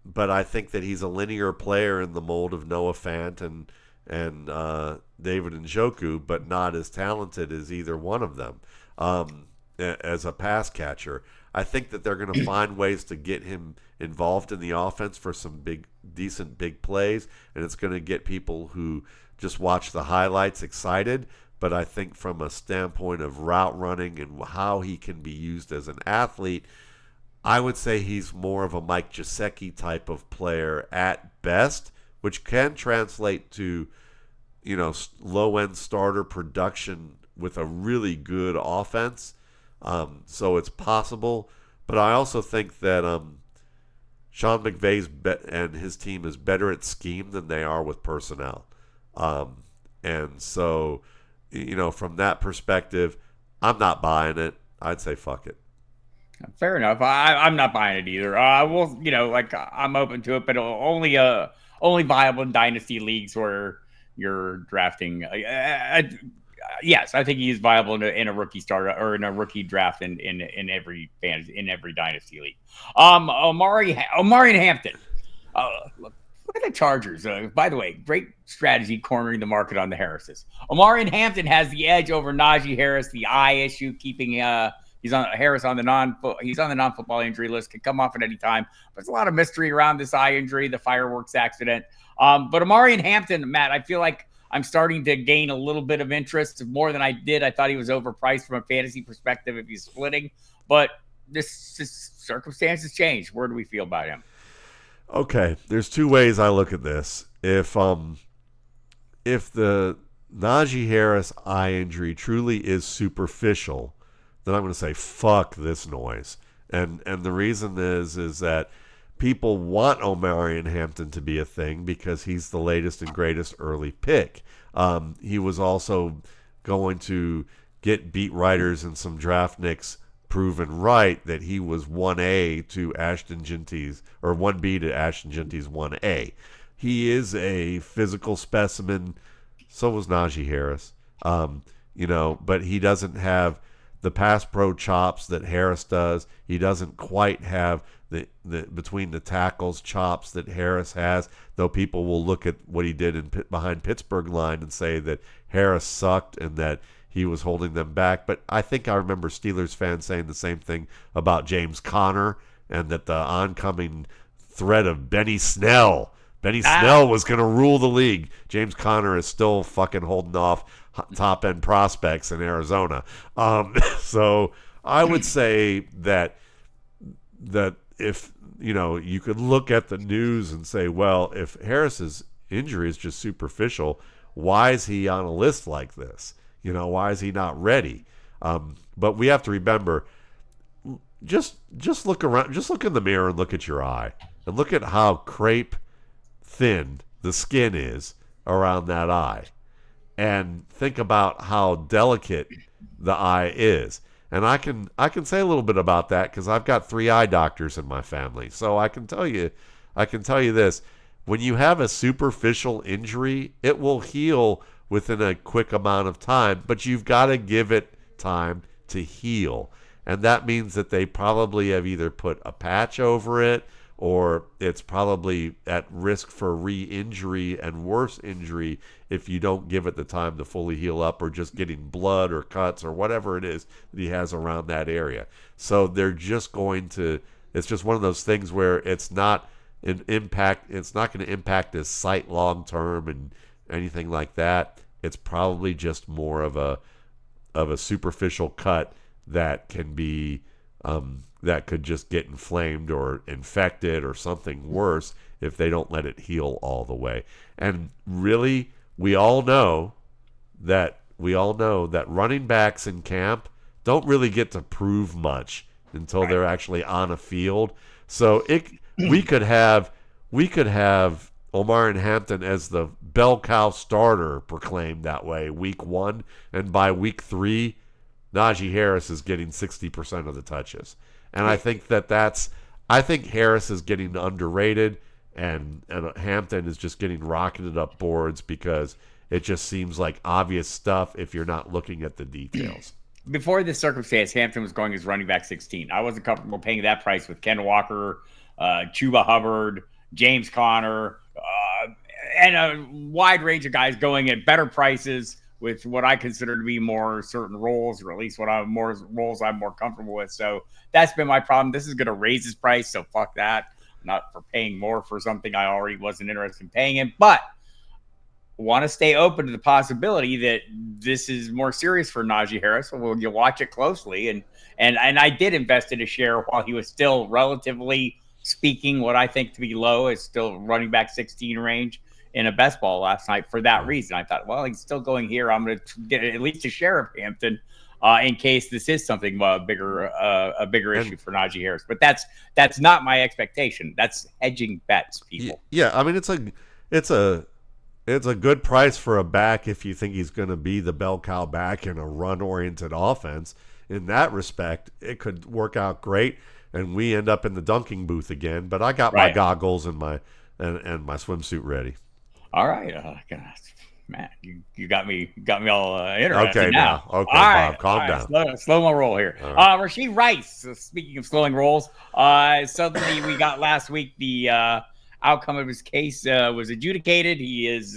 But I think that he's a linear player in the mold of Noah Fant and David Njoku, but not as talented as either one of them as a pass catcher. I think that they're going to find ways to get him involved in the offense for some decent big plays, and it's going to get people who just watch the highlights excited. But I think from a standpoint of route running and how he can be used as an athlete, I would say he's more of a Mike Gesicki type of player at best, which can translate to, low-end starter production with a really good offense. So it's possible. But I also think that Sean McVay's and his team is better at scheme than they are with personnel. And so, from that perspective, I'm not buying it. I'd say fuck it. Fair enough. I'm not buying it either. I'm open to it, but only viable in dynasty leagues where you're drafting. Yes, I think he's viable in a rookie starter or in a rookie draft in every dynasty league. Omari and Hampton. Look at the Chargers. By the way, great strategy cornering the market on the Harrises. Omari and Hampton has the edge over Najee Harris. The eye issue keeping he's on the non-football injury list. Can come off at any time. There's a lot of mystery around this eye injury, the fireworks accident. But Omari and Hampton, Matt, I feel like I'm starting to gain a little bit of interest more than I did. I thought he was overpriced from a fantasy perspective if he's splitting, but this circumstances change. Where do we feel about him? Okay, there's two ways I look at this. If the Najee Harris eye injury truly is superficial, then I'm going to say fuck this noise. And the reason is that people want Omari and Hampton to be a thing because he's the latest and greatest early pick. He was also going to get beat writers and some draft nicks proven right that he was 1A to Ashton Genty's, or 1B to Ashton Genty's 1A. He is a physical specimen. So was Najee Harris. But he doesn't have the pass pro chops that Harris does. He doesn't quite have the between the tackles chops that Harris has, though people will look at what he did behind Pittsburgh line and say that Harris sucked and that he was holding them back. But I think I remember Steelers fans saying the same thing about James Conner and that the oncoming threat of Benny Snell was going to rule the league. James Conner is still fucking holding off top-end prospects in Arizona. So I would say that if, you could look at the news and say, well, if Harris's injury is just superficial, why is he on a list like this? Why is he not ready? But we have to remember, just look around, just look in the mirror and look at your eye and look at how crepe thin the skin is around that eye. And think about how delicate the eye is. And I can say a little bit about that because I've got 3 eye doctors in my family. So I can tell you this. When you have a superficial injury, it will heal within a quick amount of time, but you've got to give it time to heal. And that means that they probably have either put a patch over it or it's probably at risk for re-injury and worse injury if you don't give it the time to fully heal up, or just getting blood or cuts or whatever it is that he has around that area. So they're just going to, it's just one of those things where it's not going to impact his sight long term and anything like that. It's probably just more of a superficial cut that can be that could just get inflamed or infected or something worse if they don't let it heal all the way. And really, we all know that running backs in camp don't really get to prove much until they're actually on a field. So we could have Omar and Hampton as the bell cow starter proclaimed that way week 1, and by week 3, Najee Harris is getting 60% of the touches. And I think I think Harris is getting underrated, and Hampton is just getting rocketed up boards because It just seems like obvious stuff if you're not looking at the details. Before this circumstance, Hampton was going as running back 16. I wasn't comfortable paying that price with Ken Walker, Chuba Hubbard, James Conner, and a wide range of guys going at better prices with what I consider to be more certain roles, or at least roles I'm more comfortable with. So that's been my problem. This is going to raise his price, so fuck that. I'm not for paying more for something I already wasn't interested in paying him, but want to stay open to the possibility that this is more serious for Najee Harris. Well, you watch it closely, and I did invest in a share while he was still relatively speaking what I think to be low. Is still running back 16 range in a best ball last night for that reason. I thought, well, he's still going here. I'm going to get at least a share of Hampton in case this is something a bigger issue for Najee Harris. But that's not my expectation. That's hedging bets, people. Yeah, I mean it's a good price for a back if you think he's going to be the bell cow back in a run-oriented offense. In that respect, it could work out great, and we end up in the dunking booth again. But I got my goggles and my swimsuit ready. All right, man, you got me all interested okay, now. Okay, all right, Bob, calm down. Slow my roll here. Right. Rashee Rice. Speaking of slowing rolls, suddenly we got last week the outcome of his case was adjudicated. He is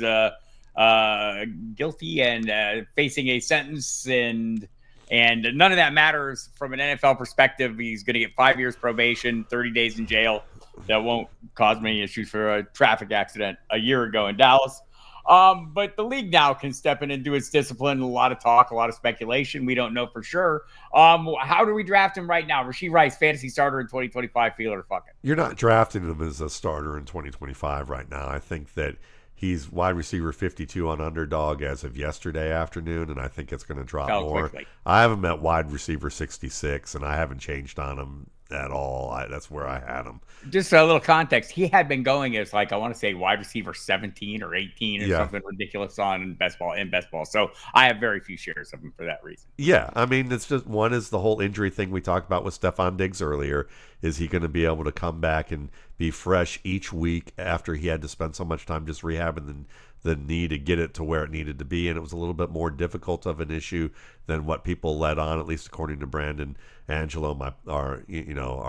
guilty and facing a sentence, and none of that matters from an NFL perspective. He's going to get 5 years probation, 30 days in jail. That won't cause many issues for a traffic accident a year ago in Dallas. But the league now can step in and do its discipline. A lot of talk, a lot of speculation. We don't know for sure. How do we draft him right now? Rashee Rice, fantasy starter in 2025, feel it or fuck it. You're not drafting him as a starter in 2025 right now. I think that he's wide receiver 52 on Underdog as of yesterday afternoon, and I think it's going to drop more. Quickly. I have him at wide receiver 66, and I haven't changed on him at all. That's where I had him. Just a little context. He had been going as I want to say wide receiver 17 or 18 or something ridiculous on best ball. So I have very few shares of him for that reason. Yeah. I mean, it's just one is the whole injury thing we talked about with Stefon Diggs earlier. Is he going to be able to come back and be fresh each week after he had to spend so much time just rehabbing the knee to get it to where it needed to be? And it was a little bit more difficult of an issue than what people led on, at least according to Brandon Angelo, our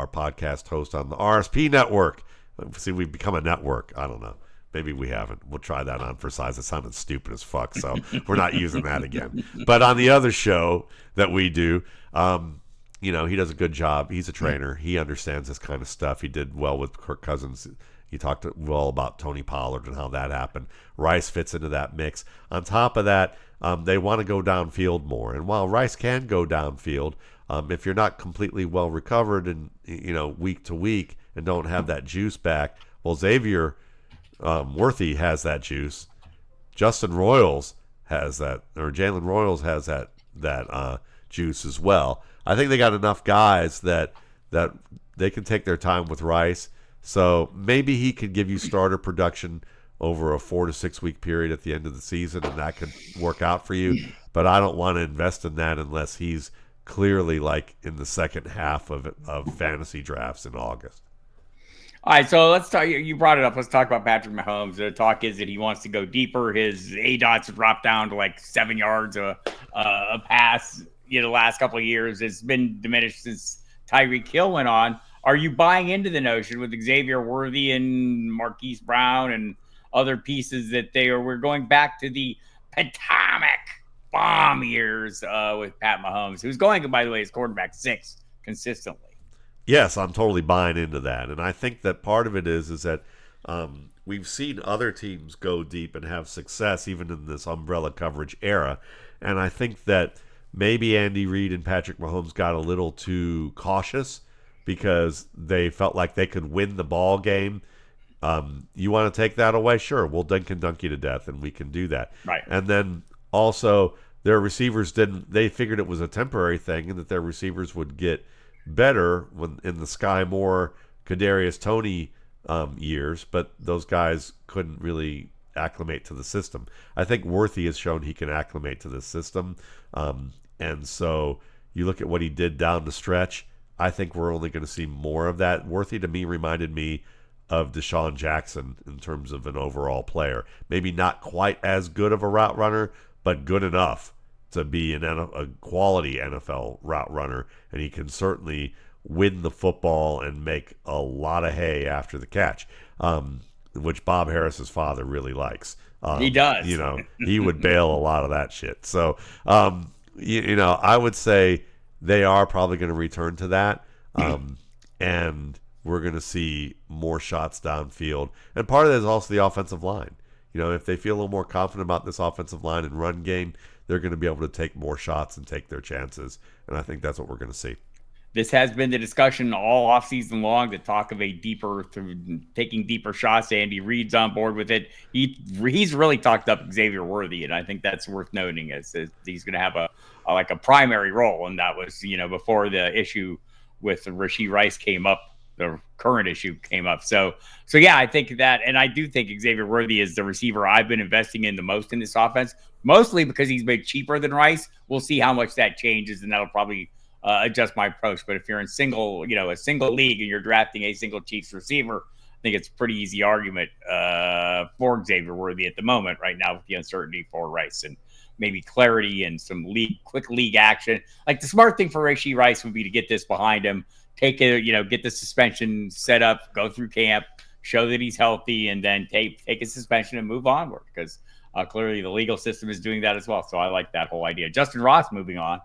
podcast host on the RSP network. See, we've become a network. I don't know. Maybe we haven't. We'll try that on for size. It sounded stupid as fuck, so we're not using that again. But on the other show that we do, he does a good job. He's a trainer. He understands this kind of stuff. He did well with Kirk Cousins. He talked well about Tony Pollard and how that happened. Rice fits into that mix. On top of that, they want to go downfield more. And while Rice can go downfield, if you're not completely well recovered and week to week and don't have that juice back, well, Xavier Worthy has that juice. Justyn Royals has that, or Jalen Royals has that juice as well. I think they got enough guys that they can take their time with Rice. So maybe he could give you starter production over a 4 to 6 week period at the end of the season, and that could work out for you. But I don't want to invest in that unless he's clearly in the second half of fantasy drafts in August. All right, so let's talk. You brought it up. Let's talk about Patrick Mahomes. The talk is that he wants to go deeper. His ADOTs dropped down to 7 yards a pass. The last couple of years, it's been diminished since Tyreek Hill went on. Are you buying into the notion with Xavier Worthy and Marquise Brown and other pieces that we're going back to the Potomac bomb years with Pat Mahomes, who's going, by the way, as quarterback 6 consistently? Yes, I'm totally buying into that. And I think that part of it is that we've seen other teams go deep and have success even in this umbrella coverage era. And I think that maybe Andy Reid and Patrick Mahomes got a little too cautious because they felt like they could win the ball game. You want to take that away? Sure, we'll dunk and dunk you to death, and we can do that. Right. And then also their receivers they figured it was a temporary thing and that their receivers would get better when in the Sky Moore, Kadarius Toney years, but those guys couldn't really acclimate to the system. I think Worthy has shown he can acclimate to the system. And so you look at what he did down the stretch, I think we're only going to see more of that. Worthy to me reminded me of Deshaun Jackson in terms of an overall player. Maybe not quite as good of a route runner, but good enough to be a quality NFL route runner, and he can certainly win the football and make a lot of hay after the catch, which Bob Harris's father really likes. He does. He would bail a lot of that shit. So, I would say they are probably going to return to that, and we're going to see more shots downfield. And part of that is also the offensive line. If they feel a little more confident about this offensive line and run game, they're going to be able to take more shots and take their chances. And I think that's what we're going to see. This has been the discussion all offseason long, the talk of taking deeper shots. Andy Reid's on board with it. He's really talked up Xavier Worthy, and I think that's worth noting as he's going to have a primary role. And that was, before the issue with Rashee Rice came up, the current issue came up. So yeah, I think that, and I do think Xavier Worthy is the receiver I've been investing in the most in this offense, mostly because he's been cheaper than Rice. We'll see how much that changes, and that'll probably adjust my approach. But if you're in a single league and you're drafting a single Chiefs receiver, I think it's a pretty easy argument for Xavier Worthy at the moment right now with the uncertainty for Rice and maybe clarity and some quick league action. Like, the smart thing for Rashee Rice would be to get this behind him, get the suspension set up, go through camp, show that he's healthy, and then take a suspension and move onward, because clearly the legal system is doing that as well. So I like that whole idea. Justin Ross, moving on,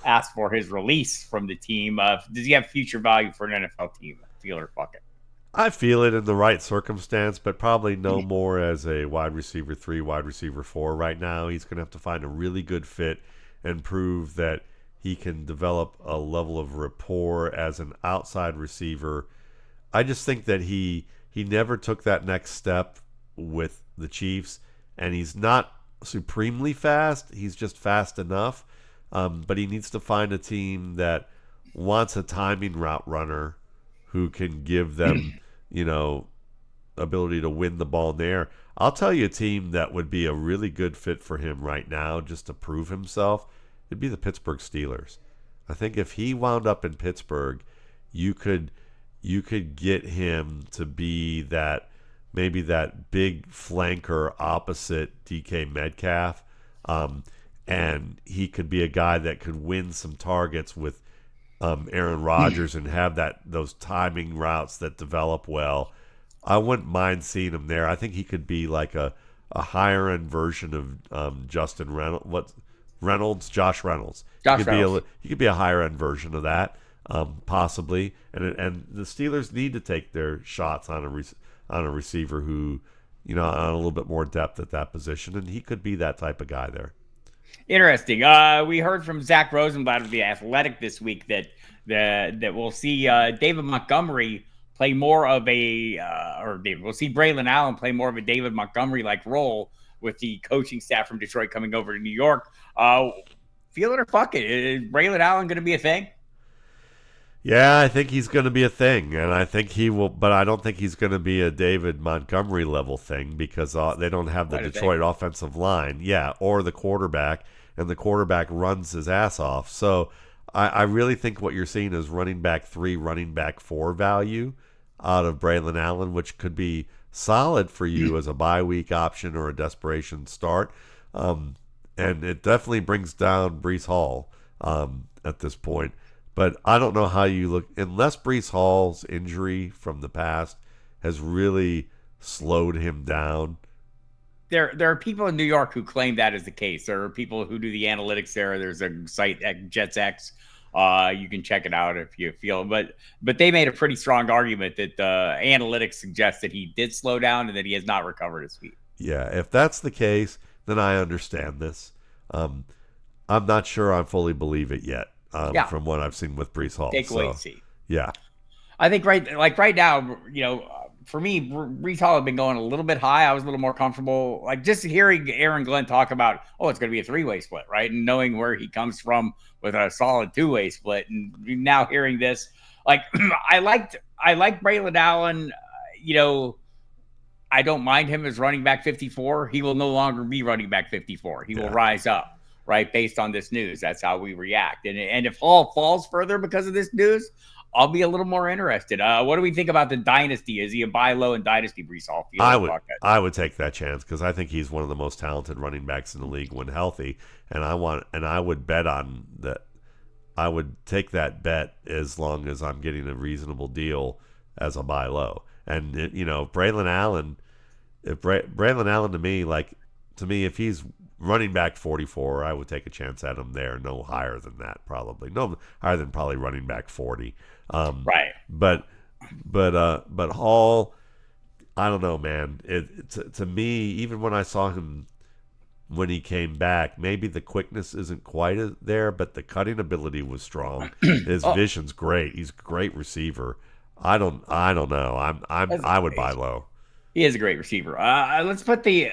asked for his release from the team. Does he have future value for an NFL team? Feel or fuck it? I feel it in the right circumstance, but probably no more as a wide receiver 3, wide receiver 4 right now. He's going to have to find a really good fit and prove that he can develop a level of rapport as an outside receiver. I just think that he never took that next step with the Chiefs, and he's not supremely fast. He's just fast enough. But he needs to find a team that wants a timing route runner who can give them, ability to win the ball in the air. I'll tell you a team that would be a really good fit for him right now just to prove himself. It'd be the Pittsburgh Steelers. I think if he wound up in Pittsburgh, you could get him to be maybe that big flanker opposite DK Metcalf. And he could be a guy that could win some targets with Aaron Rodgers and have those timing routes that develop well. I wouldn't mind seeing him there. I think he could be like a higher end version of Justyn Reynolds. Josh Reynolds. He could be a higher end version of that, possibly. And the Steelers need to take their shots on a receiver who, on a little bit more depth at that position, and he could be that type of guy there. Interesting. We heard from Zach Rosenblatt of The Athletic this week that we'll see David Montgomery play more of we'll see Braelon Allen play more of a David Montgomery-like role with the coaching staff from Detroit coming over to New York. Feel it or fuck it? Is Braelon Allen going to be a thing? Yeah, I think he's going to be a thing, and I think he will, but I don't think he's going to be a David Montgomery level thing because they don't have the Detroit offensive line, or the quarterback, and the quarterback runs his ass off. So I really think what you're seeing is running back 3, running back 4 value out of Braelon Allen, which could be solid for you as a bye week option or a desperation start. And it definitely brings down Breece Hall at this point. But I don't know how you look, unless Breece Hall's injury from the past has really slowed him down. There are people in New York who claim that is the case. There are people who do the analytics there. There's a site at JetsX. You can check it out if you feel. But they made a pretty strong argument that the analytics suggest that he did slow down and that he has not recovered his feet. Yeah, if that's the case, then I understand this. I'm not sure I fully believe it yet. From what I've seen with Breece Hall. Take wait and see. Yeah. I think right now, for me, Breece Hall had been going a little bit high. I was a little more comfortable. Like, just hearing Aaron Glenn talk about, it's going to be a 3-way split, right? And knowing where he comes from with a solid 2-way split. And now hearing this, like, I like Braelon Allen. I don't mind him as running back 54. He will no longer be running back 54. He will rise up. Right, based on this news, that's how we react. And if Hall falls further because of this news, I'll be a little more interested. What do we think about the Dynasty? Is he a buy low in Dynasty, Breece Hall? I would take that chance because I think he's one of the most talented running backs in the league when healthy, and I would bet on that. I would take that bet as long as I'm getting a reasonable deal as a buy low. And Braelon Allen, Braelon Allen to me, if he's running back 44, I would take a chance at him there. No higher than that, probably. No higher than probably running back 40. Right. But Hall, I don't know, man. To me, even when I saw him when he came back, maybe the quickness isn't quite there, but the cutting ability was strong. His vision's great. He's a great receiver. I don't know. I would buy low. He is a great receiver. Let's put the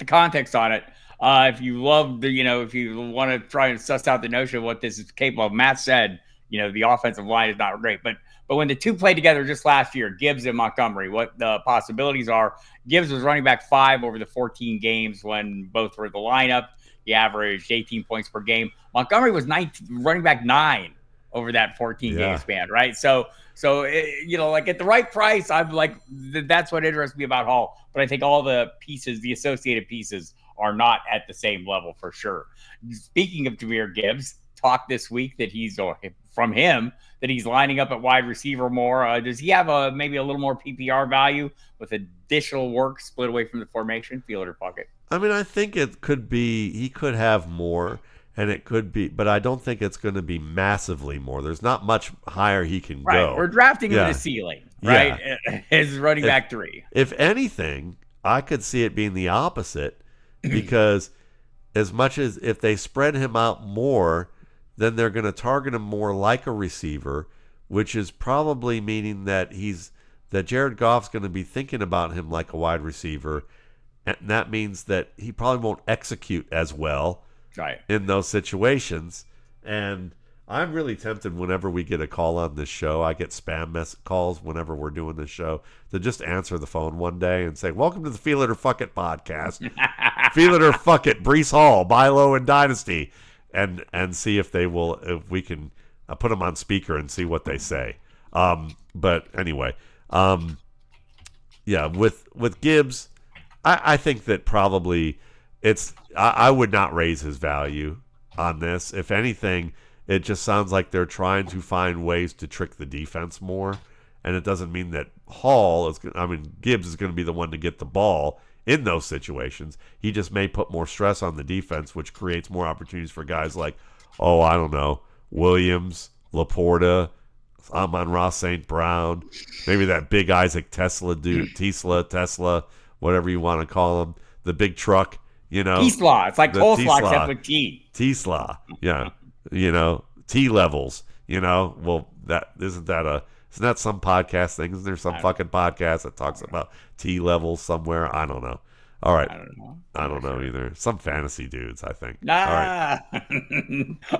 context on it. If you love if you want to try and suss out the notion of what this is capable of, Matt said, the offensive line is not great, but when the two played together just last year, Gibbs and Montgomery, what the possibilities are. Gibbs was running back 5 over the 14 games when both were in the lineup. He averaged 18 points per game. Montgomery was running back 9 over that 14-game span, right? So at the right price, I'm like, that's what interests me about Hall. But I think all the pieces, the associated pieces, are not at the same level for sure. Speaking of Jahmyr Gibbs, talk this week that he's lining up at wide receiver more. Does he have maybe a little more PPR value with additional work split away from the formation? Feel it or fuck it. I mean, I think it could be, he could have more, and it could be, but I don't think it's going to be massively more. There's not much higher he can go. We're drafting him to the ceiling, right? Yeah. As running back 3. If anything, I could see it being the opposite because as much as if they spread him out more, then they're going to target him more like a receiver, which is probably meaning that Jared Goff's going to be thinking about him like a wide receiver, and that means that he probably won't execute as well in those situations. And I'm really tempted whenever we get a call on this show, I get spam calls whenever we're doing this show, to just answer the phone one day and say, welcome to the Feel It or Fuck It podcast. Feel it or fuck it, Breece Hall, buy low in Dynasty. And see if we can put them on speaker and see what they say. But anyway, with Gibbs, I think that probably I would not raise his value on this. If anything, it just sounds like they're trying to find ways to trick the defense more. And it doesn't mean that Gibbs is going to be the one to get the ball in those situations. He just may put more stress on the defense, which creates more opportunities for guys like, I don't know, Williams, Laporta, Amon-Ra St. Brown, maybe that big Isaac Tesla dude, Tesla, whatever you want to call him, the big truck, T-Slaw. It's like coleslaw except with T. T-Slaw, yeah. T levels, well, isn't that some podcast thing? Isn't there some fucking podcast that talks about T levels somewhere? I don't know. All right. I don't know either. Some fantasy dudes, I think. Nah. All right.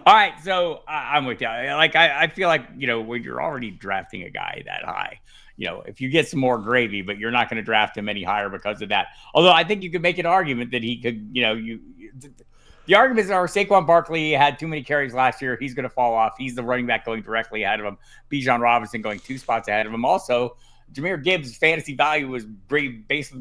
All right. So I'm with you. I feel like, when you're already drafting a guy that high, if you get some more gravy, but you're not going to draft him any higher because of that. Although I think you could make an argument that he could, the arguments are Saquon Barkley had too many carries last year. He's going to fall off. He's the running back going directly ahead of him. Bijan Robinson going 2 spots ahead of him. Also, Jahmyr Gibbs' fantasy value was based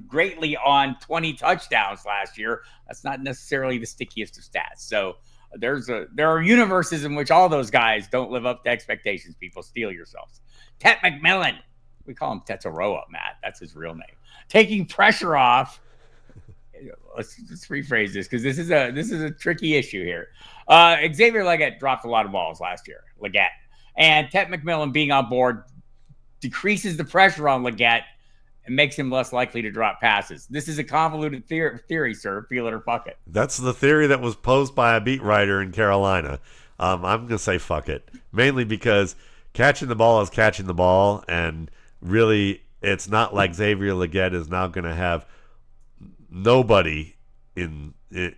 greatly on 20 touchdowns last year. That's not necessarily the stickiest of stats. So there are universes in which all those guys don't live up to expectations. People, steal yourselves. Tet McMillian. We call him Tetairoa, Matt. That's his real name. Taking pressure off. Let's rephrase this because this is a tricky issue here. Xavier Legette dropped a lot of balls last year. Legette and Tet McMillian being on board decreases the pressure on Legette and makes him less likely to drop passes. This is a convoluted theory, sir. Feel it or fuck it. That's the theory that was posed by a beat writer in Carolina. I'm gonna say fuck it, mainly because catching the ball is catching the ball, and really, it's not like Xavier Legette is now going to have nobody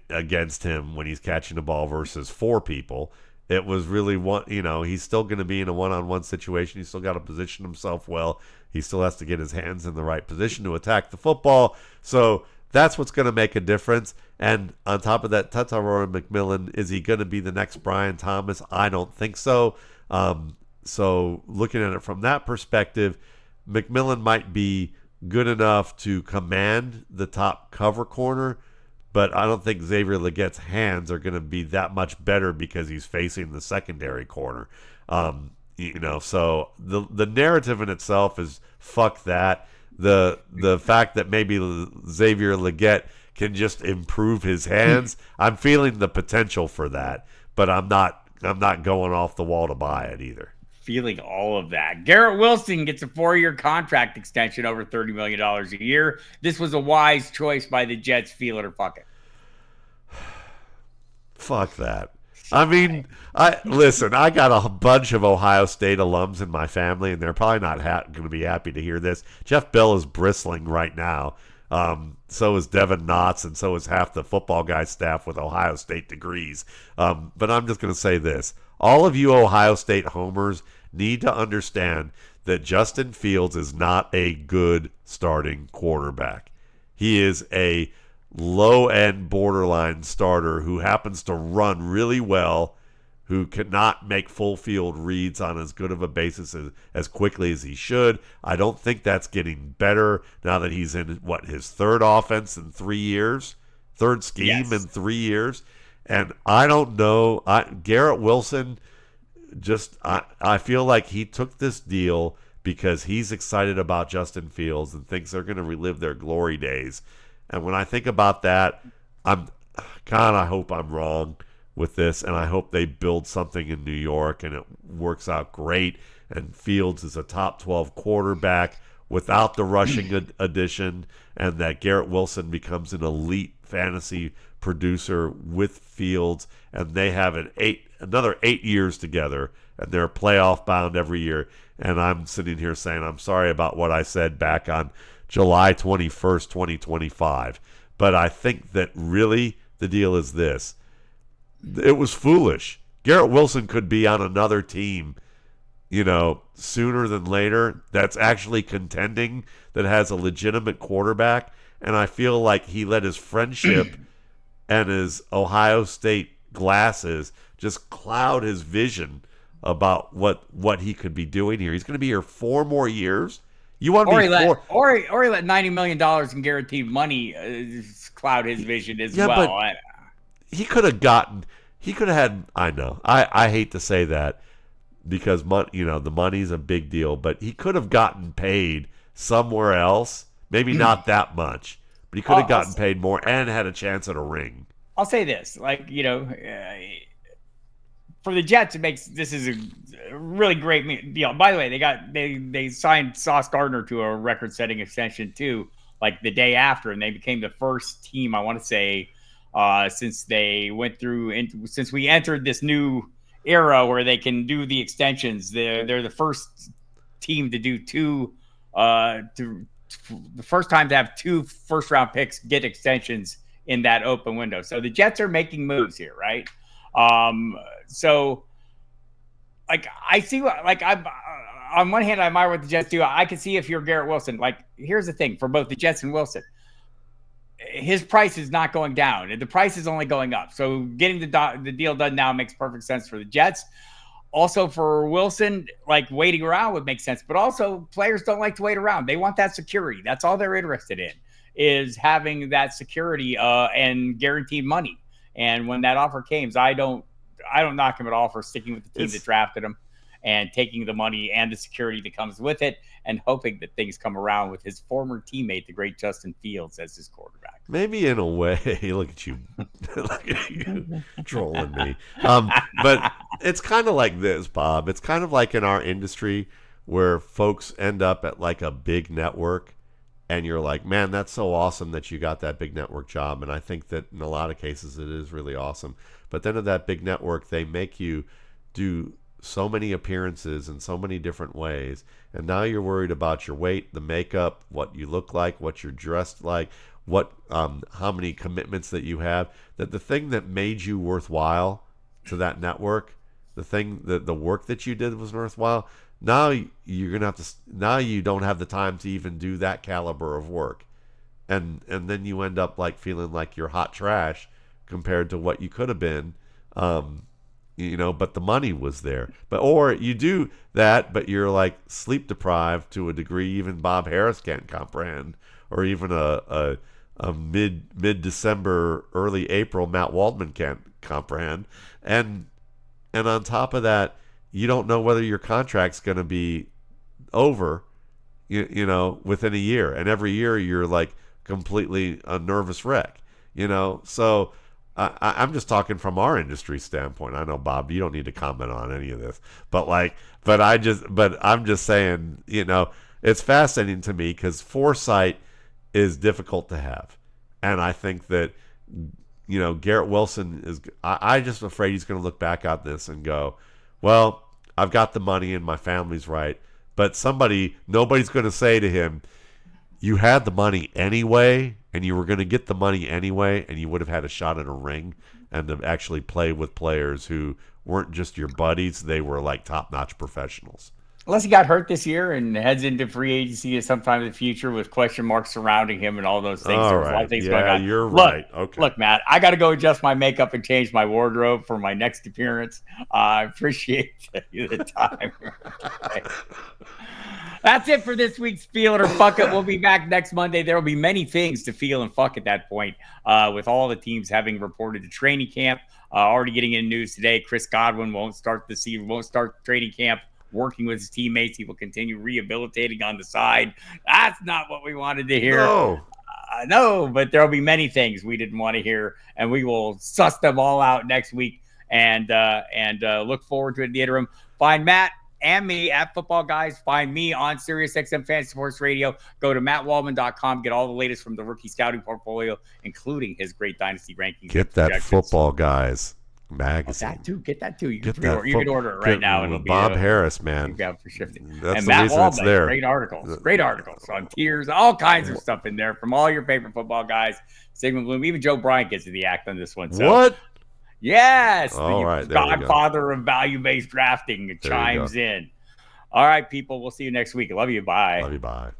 against him when he's catching the ball versus 4 people. It was really one, he's still going to be in a one-on-one situation. He's still got to position himself well. He still has to get his hands in the right position to attack the football. So That's what's going to make a difference. And on top of that, Tetairoa McMillian, is he going to be the next Brian Thomas? I don't think so. So looking at it from that perspective, McMillian might be good enough to command the top cover corner, but I don't think Xavier Legette's hands are going to be that much better because he's facing the secondary corner. So the narrative in itself is fuck that. The fact that maybe Xavier Legette can just improve his hands, I'm feeling the potential for that, but I'm not going off the wall to buy it either. Feeling all of that. Garrett Wilson gets a 4-year contract extension over $30 million a year. This was a wise choice by the Jets. Feel it or fuck it. Fuck that. I mean, I got a bunch of Ohio State alums in my family, and they're probably not going to be happy to hear this. Jeff Bell is bristling right now. So is Devin Knotts, and so is half the football guy staff with Ohio State degrees. But I'm just going to say this. All of you Ohio State homers need to understand that Justin Fields is not a good starting quarterback. He is a low-end borderline starter who happens to run really well, who cannot make full-field reads on as good of a basis as quickly as he should. I don't think that's getting better now that he's in, his third offense in 3 years? Third scheme in 3 years? And I don't know. Garrett Wilson, I feel like he took this deal because he's excited about Justin Fields and thinks they're going to relive their glory days. And when I think about that, I hope I'm wrong with this, and I hope they build something in New York and it works out great. And Fields is a top 12 quarterback without the rushing addition, and that Garrett Wilson becomes an elite fantasy producer with Fields, and they have another 8 years together, and they're playoff bound every year. And I'm sitting here saying I'm sorry about what I said back on July 21st, 2025. But I think that really the deal is this. It was foolish. Garrett Wilson could be on another team, sooner than later, that's actually contending, that has a legitimate quarterback. And I feel like he let his friendship and his Ohio State glasses just cloud his vision about what he could be doing here. He's going to be here 4 more years. You want to be or he let $90 million in guaranteed money cloud his vision as well. But he could have had. I know. I hate to say that because the money's a big deal, but he could have gotten paid somewhere else. Maybe not that much, but he could have gotten paid more and had a chance at a ring. I'll say this, for the Jets, this is a really great deal. By the way, they signed Sauce Gardner to a record-setting extension too, like the day after, and they became the first team, I want to say, since they went through, since we entered this new era where they can do the extensions. They're the first team to do the first time to have 2 first-round picks get extensions in that open window. So the Jets are making moves here, right? So, I see, I'm on one hand, I admire what the Jets do. I can see if you're Garrett Wilson. Here's the thing for both the Jets and Wilson. His price is not going down. The price is only going up. So getting the deal done now makes perfect sense for the Jets. Also for Wilson, waiting around would make sense. But also players don't like to wait around. They want that security. That's all they're interested in, is having that security and guaranteed money. And when that offer came, I don't knock him at all for sticking with the team that drafted him and taking the money and the security that comes with it and hoping that things come around with his former teammate, the great Justin Fields, as his quarterback. Maybe in a way, look at you trolling me. But it's kind of like this, Bob. It's kind of like in our industry where folks end up at a big network and you're like, man, that's so awesome that you got that big network job. And I think that in a lot of cases it is really awesome. But then at that big network, they make you do so many appearances in so many different ways. And now you're worried about your weight, the makeup, what you look like, what you're dressed like, how many commitments that you have, that the thing that made you worthwhile to that network, the work that you did was worthwhile. Now you're going to have to, now you don't have the time to even do that caliber of work. and then you end up like feeling like you're hot trash compared to what you could have been. But the money was there. Or you do that, but you're like sleep deprived to a degree even Bob Harris can't comprehend, or even a mid December, early April Matt Waldman can't comprehend, and on top of that, you don't know whether your contract's going to be over, within a year, and every year you're like completely a nervous wreck, so. I'm just talking from our industry standpoint. I know, Bob, you don't need to comment on any of this, but I'm just saying, it's fascinating to me because foresight is difficult to have, and I think that, Garrett Wilson is. I just afraid he's going to look back at this and go, well, I've got the money and my family's right, but nobody's going to say to him, you had the money anyway, and you were going to get the money anyway, and you would have had a shot at a ring and to actually play with players who weren't just your buddies. They were like top-notch professionals. Unless he got hurt this year and heads into free agency at some time in the future with question marks surrounding him and all those things. All There's right. a lot of things going on. You're right. Okay. Look, Matt, I got to go adjust my makeup and change my wardrobe for my next appearance. I appreciate the time. That's it for this week's Feel It or Fuck It. We'll be back next Monday. There will be many things to feel and fuck at that point, with all the teams having reported to training camp. Already getting in news today, Chris Godwin won't start training camp working with his teammates. He will continue rehabilitating on the side. That's not what we wanted to hear. No, but there will be many things we didn't want to hear, and we will suss them all out next week and look forward to it in the interim. Find Matt and me at Football Guys. Find me on SiriusXM Fantasy Sports Radio. Go to mattwaldman.com. Get all the latest from the rookie scouting portfolio, including his great Dynasty rankings. Get that projections. Football Guys magazine. Get that too. You can order it right now. And Bob Harris, man. For shifting. That's and the Matt reason Waldman, it's there. Great articles on tiers, all kinds of stuff in there from all your favorite football guys. Sigmund Bloom, even Joe Bryant gets to the act on this one. So. What? Yes. All right, Godfather of value-based drafting chimes in. All right, people. We'll see you next week. Love you. Bye. Love you. Bye.